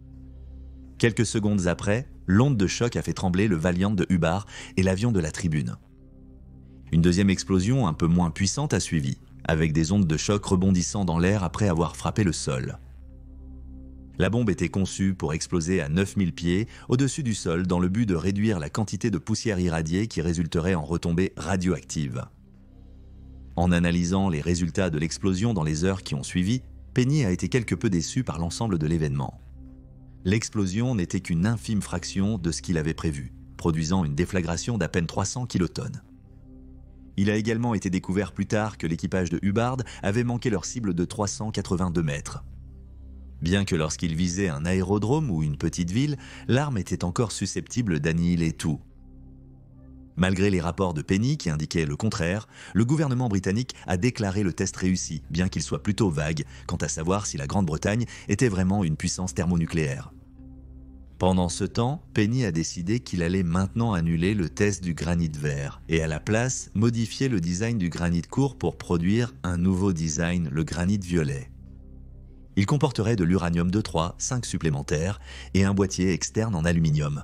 Speaker 1: Quelques secondes après, l'onde de choc a fait trembler le Valiant de Hubbard et l'avion de la tribune. Une deuxième explosion un peu moins puissante a suivi, avec des ondes de choc rebondissant dans l'air après avoir frappé le sol. La bombe était conçue pour exploser à 9000 pieds au-dessus du sol dans le but de réduire la quantité de poussière irradiée qui résulterait en retombées radioactives. En analysant les résultats de l'explosion dans les heures qui ont suivi, Penny a été quelque peu déçu par l'ensemble de l'événement. L'explosion n'était qu'une infime fraction de ce qu'il avait prévu, produisant une déflagration d'à peine 300 kilotonnes. Il a également été découvert plus tard que l'équipage de Hubbard avait manqué leur cible de 382 mètres. Bien que lorsqu'il visait un aérodrome ou une petite ville, l'arme était encore susceptible d'annihiler tout. Malgré les rapports de Penny qui indiquaient le contraire, le gouvernement britannique a déclaré le test réussi, bien qu'il soit plutôt vague quant à savoir si la Grande-Bretagne était vraiment une puissance thermonucléaire. Pendant ce temps, Penny a décidé qu'il allait maintenant annuler le test du granit vert et à la place modifier le design du granit court pour produire un nouveau design, le granit violet. Il comporterait de l'uranium-2,3, 5 supplémentaires, et un boîtier externe en aluminium.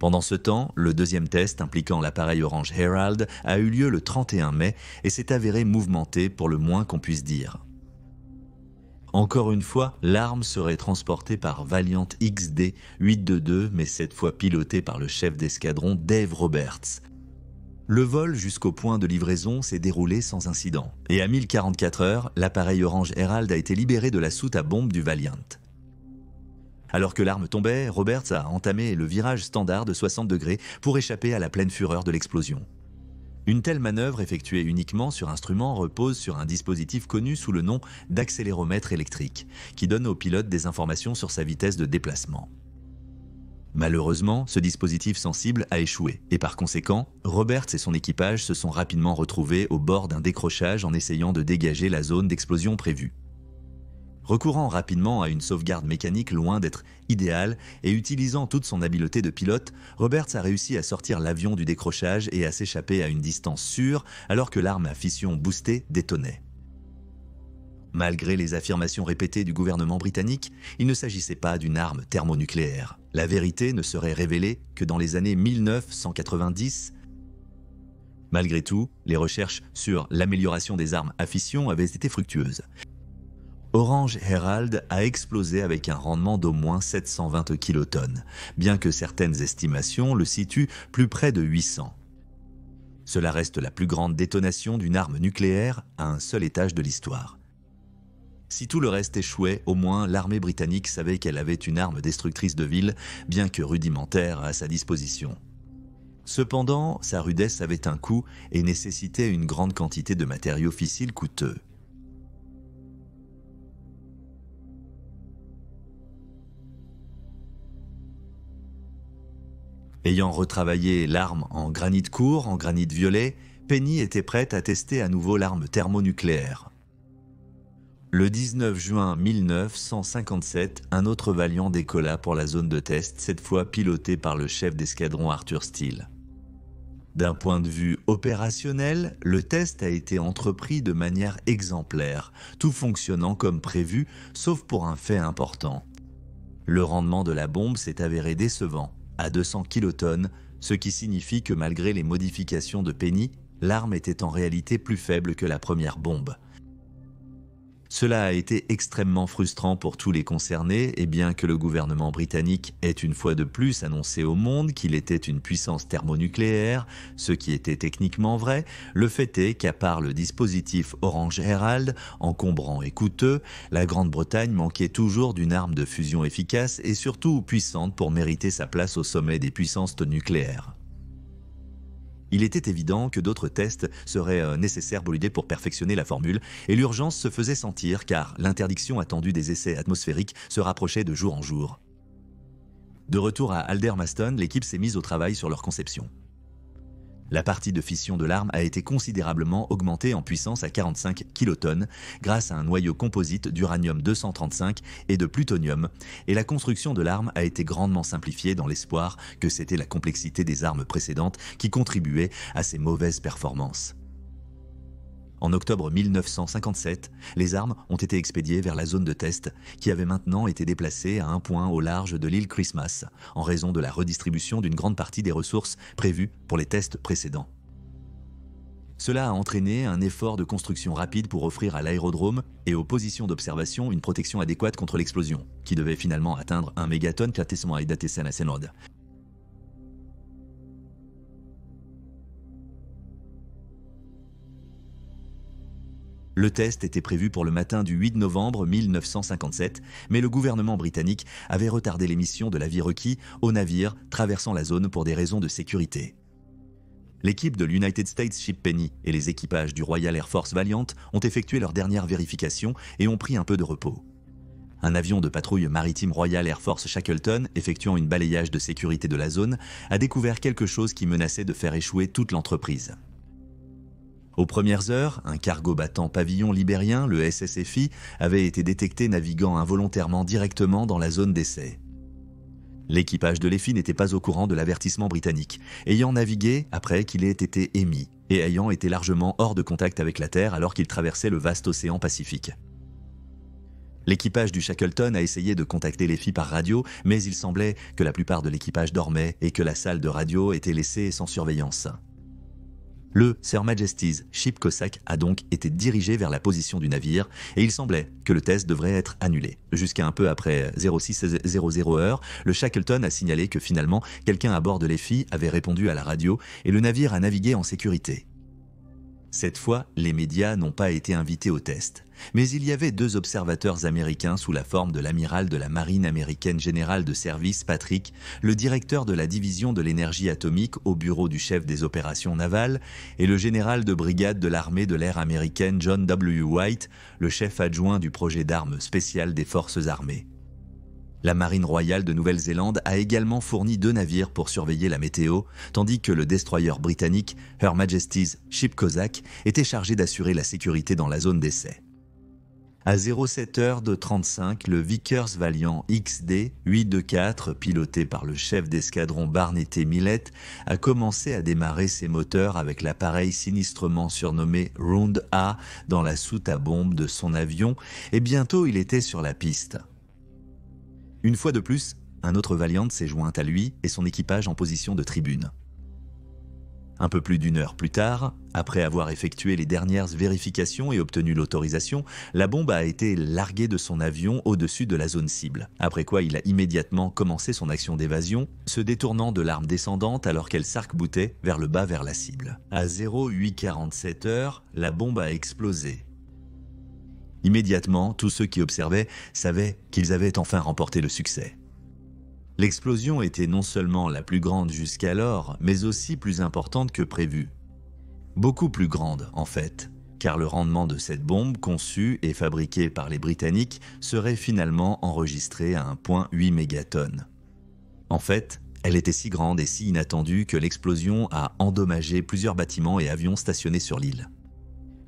Speaker 1: Pendant ce temps, le deuxième test impliquant l'appareil Orange Herald a eu lieu le 31 mai et s'est avéré mouvementé pour le moins qu'on puisse dire. Encore une fois, l'arme serait transportée par Valiant XD 822, mais cette fois pilotée par le chef d'escadron Dave Roberts. Le vol jusqu'au point de livraison s'est déroulé sans incident, et à 1044 heures, l'appareil Orange Herald a été libéré de la soute à bombe du Valiant. Alors que l'arme tombait, Roberts a entamé le virage standard de 60 degrés pour échapper à la pleine fureur de l'explosion. Une telle manœuvre effectuée uniquement sur instrument repose sur un dispositif connu sous le nom d'accéléromètre électrique, qui donne au pilote des informations sur sa vitesse de déplacement. Malheureusement, ce dispositif sensible a échoué, et par conséquent, Roberts et son équipage se sont rapidement retrouvés au bord d'un décrochage en essayant de dégager la zone d'explosion prévue. Recourant rapidement à une sauvegarde mécanique loin d'être idéale et utilisant toute son habileté de pilote, Roberts a réussi à sortir l'avion du décrochage et à s'échapper à une distance sûre alors que l'arme à fission boostée détonnait. Malgré les affirmations répétées du gouvernement britannique, il ne s'agissait pas d'une arme thermonucléaire. La vérité ne serait révélée que dans les années 1990. Malgré tout, les recherches sur l'amélioration des armes à fission avaient été fructueuses. Orange Herald a explosé avec un rendement d'au moins 720 kilotonnes, bien que certaines estimations le situent plus près de 800. Cela reste la plus grande détonation d'une arme nucléaire à un seul étage de l'histoire. Si tout le reste échouait, au moins l'armée britannique savait qu'elle avait une arme destructrice de ville, bien que rudimentaire, à sa disposition. Cependant, sa rudesse avait un coût et nécessitait une grande quantité de matériaux fissiles coûteux. Ayant retravaillé l'arme en granit court, en granit violet, Penny était prête à tester à nouveau l'arme thermonucléaire. Le 19 juin 1957, un autre Valiant décolla pour la zone de test, cette fois piloté par le chef d'escadron Arthur Steele. D'un point de vue opérationnel, le test a été entrepris de manière exemplaire, tout fonctionnant comme prévu, sauf pour un fait important. Le rendement de la bombe s'est avéré décevant, à 200 kilotonnes, ce qui signifie que malgré les modifications de Penny, l'arme était en réalité plus faible que la première bombe. Cela a été extrêmement frustrant pour tous les concernés et bien que le gouvernement britannique ait une fois de plus annoncé au monde qu'il était une puissance thermonucléaire, ce qui était techniquement vrai, le fait est qu'à part le dispositif Orange Herald, encombrant et coûteux, la Grande-Bretagne manquait toujours d'une arme de fusion efficace et surtout puissante pour mériter sa place au sommet des puissances nucléaires. Il était évident que d'autres tests seraient nécessaires pour perfectionner la formule, et l'urgence se faisait sentir car l'interdiction attendue des essais atmosphériques se rapprochait de jour en jour. De retour à Aldermaston, l'équipe s'est mise au travail sur leur conception. La partie de fission de l'arme a été considérablement augmentée en puissance à 45 kilotonnes grâce à un noyau composite d'uranium-235 et de plutonium, et la construction de l'arme a été grandement simplifiée dans l'espoir que c'était la complexité des armes précédentes qui contribuait à ces mauvaises performances. En octobre 1957, les armes ont été expédiées vers la zone de test qui avait maintenant été déplacée à un point au large de l'île Christmas en raison de la redistribution d'une grande partie des ressources prévues pour les tests précédents. Cela a entraîné un effort de construction rapide pour offrir à l'aérodrome et aux positions d'observation une protection adéquate contre l'explosion, qui devait finalement atteindre 1 mégatonne classement à Senod. Le test était prévu pour le matin du 8 novembre 1957, mais le gouvernement britannique avait retardé l'émission de l'avis requis aux navires traversant la zone pour des raisons de sécurité. L'équipe de l'United States Ship Penny et les équipages du Royal Air Force Valiant ont effectué leur dernière vérification et ont pris un peu de repos. Un avion de patrouille maritime Royal Air Force Shackleton, effectuant une balayage de sécurité de la zone, a découvert quelque chose qui menaçait de faire échouer toute l'entreprise. Aux premières heures, un cargo battant pavillon libérien, le SSFI, avait été détecté naviguant involontairement directement dans la zone d'essai. L'équipage de l'EFI n'était pas au courant de l'avertissement britannique, ayant navigué après qu'il ait été émis et ayant été largement hors de contact avec la Terre alors qu'il traversait le vaste océan Pacifique. L'équipage du Shackleton a essayé de contacter l'EFI par radio, mais il semblait que la plupart de l'équipage dormait et que la salle de radio était laissée sans surveillance. Le Sir Majesty's Ship Cossack a donc été dirigé vers la position du navire et il semblait que le test devrait être annulé. Jusqu'à un peu après 0600 heures, le Shackleton a signalé que finalement quelqu'un à bord de l'EFI avait répondu à la radio et le navire a navigué en sécurité. Cette fois, les médias n'ont pas été invités au test, mais il y avait 2 observateurs américains sous la forme de l'amiral de la marine américaine général de service Patrick, le directeur de la division de l'énergie atomique au bureau du chef des opérations navales, et le général de brigade de l'armée de l'air américaine John W. White, le chef adjoint du projet d'armes spéciales des forces armées. La marine royale de Nouvelle-Zélande a également fourni 2 navires pour surveiller la météo, tandis que le destroyer britannique Her Majesty's Ship Cossack était chargé d'assurer la sécurité dans la zone d'essai. À 07h35, le Vickers Valiant XD 824, piloté par le chef d'escadron Barney T. Millett, a commencé à démarrer ses moteurs avec l'appareil sinistrement surnommé Round A dans la soute à bombe de son avion, et bientôt il était sur la piste. Une fois de plus, un autre Valiant s'est joint à lui et son équipage en position de tribune. Un peu plus d'1 heure plus tard, après avoir effectué les dernières vérifications et obtenu l'autorisation, la bombe a été larguée de son avion au-dessus de la zone cible, après quoi il a immédiatement commencé son action d'évasion, se détournant de l'arme descendante alors qu'elle s'arc-boutait vers le bas vers la cible. À 0847 heures, la bombe a explosé. Immédiatement, tous ceux qui observaient savaient qu'ils avaient enfin remporté le succès. L'explosion était non seulement la plus grande jusqu'alors, mais aussi plus importante que prévu. Beaucoup plus grande, en fait, car le rendement de cette bombe, conçue et fabriquée par les Britanniques, serait finalement enregistré à 1,8 mégatonnes. En fait, elle était si grande et si inattendue que l'explosion a endommagé plusieurs bâtiments et avions stationnés sur l'île.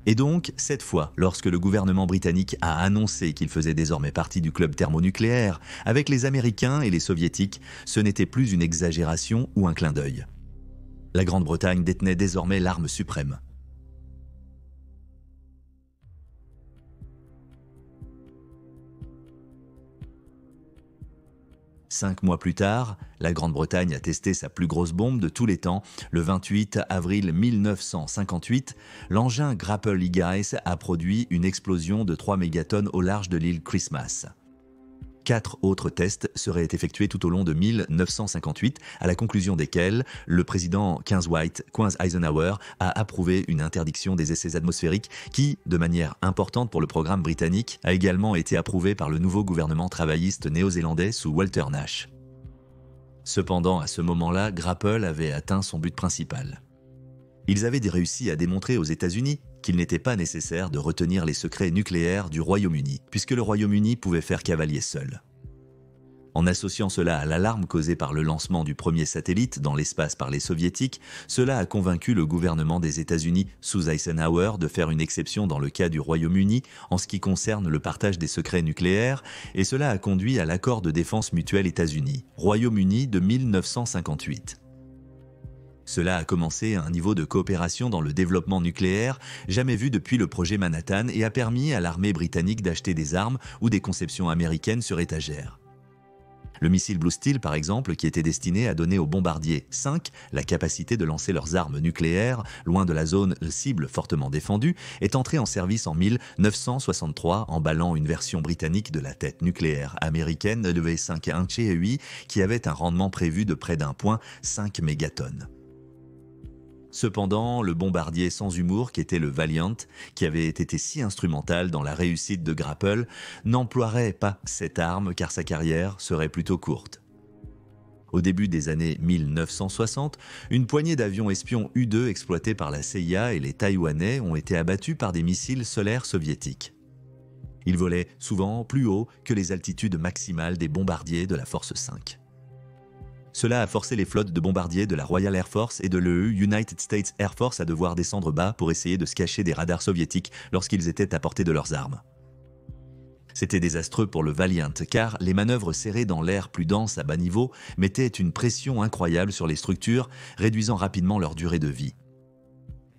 Speaker 1: Et donc, cette fois, lorsque le gouvernement britannique a annoncé qu'il faisait désormais partie du club thermonucléaire, avec les Américains et les Soviétiques, ce n'était plus une exagération ou un clin d'œil. La Grande-Bretagne détenait désormais l'arme suprême. Cinq mois plus tard, la Grande-Bretagne a testé sa plus grosse bombe de tous les temps. Le 28 avril 1958, l'engin Grapple Eagles a produit une explosion de 3 mégatonnes au large de l'île Christmas. 4 autres tests seraient effectués tout au long de 1958, à la conclusion desquels le président Quinz Eisenhower a approuvé une interdiction des essais atmosphériques qui, de manière importante pour le programme britannique, a également été approuvée par le nouveau gouvernement travailliste néo-zélandais sous Walter Nash. Cependant, à ce moment-là, Grapple avait atteint son but principal. Ils avaient réussi à démontrer aux États-Unis qu'il n'était pas nécessaire de retenir les secrets nucléaires du Royaume-Uni, puisque le Royaume-Uni pouvait faire cavalier seul. En associant cela à l'alarme causée par le lancement du premier satellite dans l'espace par les soviétiques, cela a convaincu le gouvernement des États-Unis sous Eisenhower de faire une exception dans le cas du Royaume-Uni en ce qui concerne le partage des secrets nucléaires, et cela a conduit à l'accord de défense mutuelle États-Unis-Royaume-Uni de 1958. Cela a commencé à un niveau de coopération dans le développement nucléaire jamais vu depuis le projet Manhattan et a permis à l'armée britannique d'acheter des armes ou des conceptions américaines sur étagère. Le missile Blue Steel, par exemple, qui était destiné à donner aux bombardiers 5 la capacité de lancer leurs armes nucléaires loin de la zone cible fortement défendue, est entré en service en 1963, emballant une version britannique de la tête nucléaire américaine W5 Incheon qui avait un rendement prévu de près d'1,5 mégatonnes. Cependant, le bombardier sans humour qui était le Valiant, qui avait été si instrumental dans la réussite de Grapple, n'emploierait pas cette arme car sa carrière serait plutôt courte. Au début des années 1960, une poignée d'avions espions U-2 exploités par la CIA et les Taïwanais ont été abattus par des missiles solaires soviétiques. Ils volaient souvent plus haut que les altitudes maximales des bombardiers de la Force 5. Cela a forcé les flottes de bombardiers de la Royal Air Force et de l'United States Air Force à devoir descendre bas pour essayer de se cacher des radars soviétiques lorsqu'ils étaient à portée de leurs armes. C'était désastreux pour le Valiant car les manœuvres serrées dans l'air plus dense à bas niveau mettaient une pression incroyable sur les structures, réduisant rapidement leur durée de vie.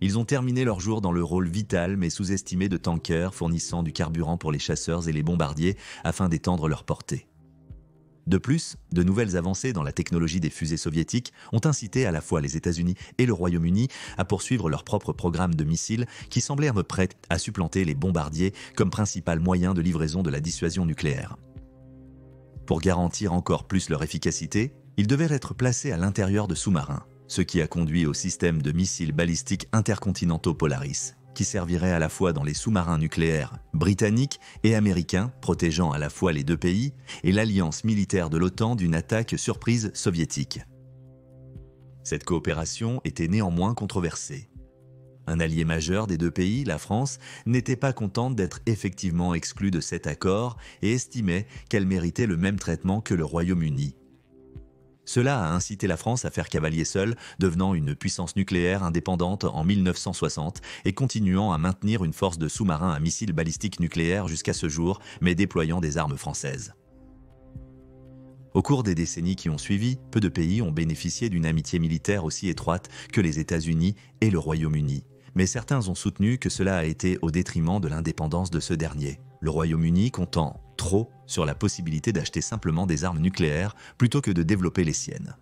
Speaker 1: Ils ont terminé leur jour dans le rôle vital mais sous-estimé de tankers fournissant du carburant pour les chasseurs et les bombardiers afin d'étendre leur portée. De plus, de nouvelles avancées dans la technologie des fusées soviétiques ont incité à la fois les États-Unis et le Royaume-Uni à poursuivre leur propre programme de missiles qui semblèrent prêts à supplanter les bombardiers comme principal moyen de livraison de la dissuasion nucléaire. Pour garantir encore plus leur efficacité, ils devaient être placés à l'intérieur de sous-marins, ce qui a conduit au système de missiles balistiques intercontinentaux Polaris, qui servirait à la fois dans les sous-marins nucléaires britanniques et américains, protégeant à la fois les deux pays, et l'alliance militaire de l'OTAN d'une attaque surprise soviétique. Cette coopération était néanmoins controversée. Un allié majeur des deux pays, la France, n'était pas contente d'être effectivement exclue de cet accord et estimait qu'elle méritait le même traitement que le Royaume-Uni. Cela a incité la France à faire cavalier seul, devenant une puissance nucléaire indépendante en 1960 et continuant à maintenir une force de sous-marins à missiles balistiques nucléaires jusqu'à ce jour, mais déployant des armes françaises. Au cours des décennies qui ont suivi, peu de pays ont bénéficié d'une amitié militaire aussi étroite que les États-Unis et le Royaume-Uni. Mais certains ont soutenu que cela a été au détriment de l'indépendance de ce dernier, le Royaume-Uni comptant trop sur la possibilité d'acheter simplement des armes nucléaires plutôt que de développer les siennes.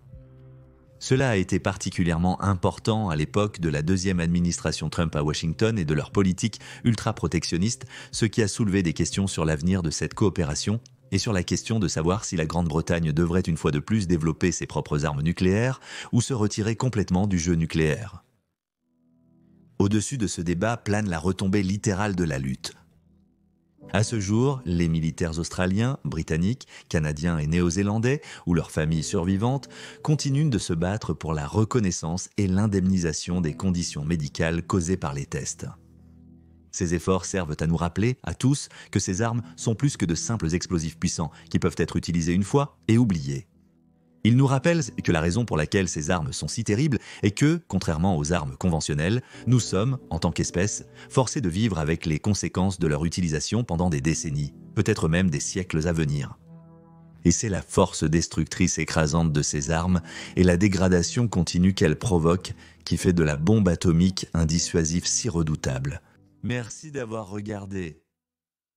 Speaker 1: Cela a été particulièrement important à l'époque de la deuxième administration Trump à Washington et de leur politique ultra-protectionniste, ce qui a soulevé des questions sur l'avenir de cette coopération et sur la question de savoir si la Grande-Bretagne devrait une fois de plus développer ses propres armes nucléaires ou se retirer complètement du jeu nucléaire. Au-dessus de ce débat plane la retombée littérale de la lutte. À ce jour, les militaires australiens, britanniques, canadiens et néo-zélandais, ou leurs familles survivantes, continuent de se battre pour la reconnaissance et l'indemnisation des conditions médicales causées par les tests. Ces efforts servent à nous rappeler, à tous, que ces armes sont plus que de simples explosifs puissants qui peuvent être utilisés une fois et oubliés. Ils nous rappellent que la raison pour laquelle ces armes sont si terribles est que, contrairement aux armes conventionnelles, nous sommes, en tant qu'espèce, forcés de vivre avec les conséquences de leur utilisation pendant des décennies, peut-être même des siècles à venir. Et c'est la force destructrice écrasante de ces armes et la dégradation continue qu'elles provoquent qui fait de la bombe atomique un dissuasif si redoutable. Merci d'avoir regardé.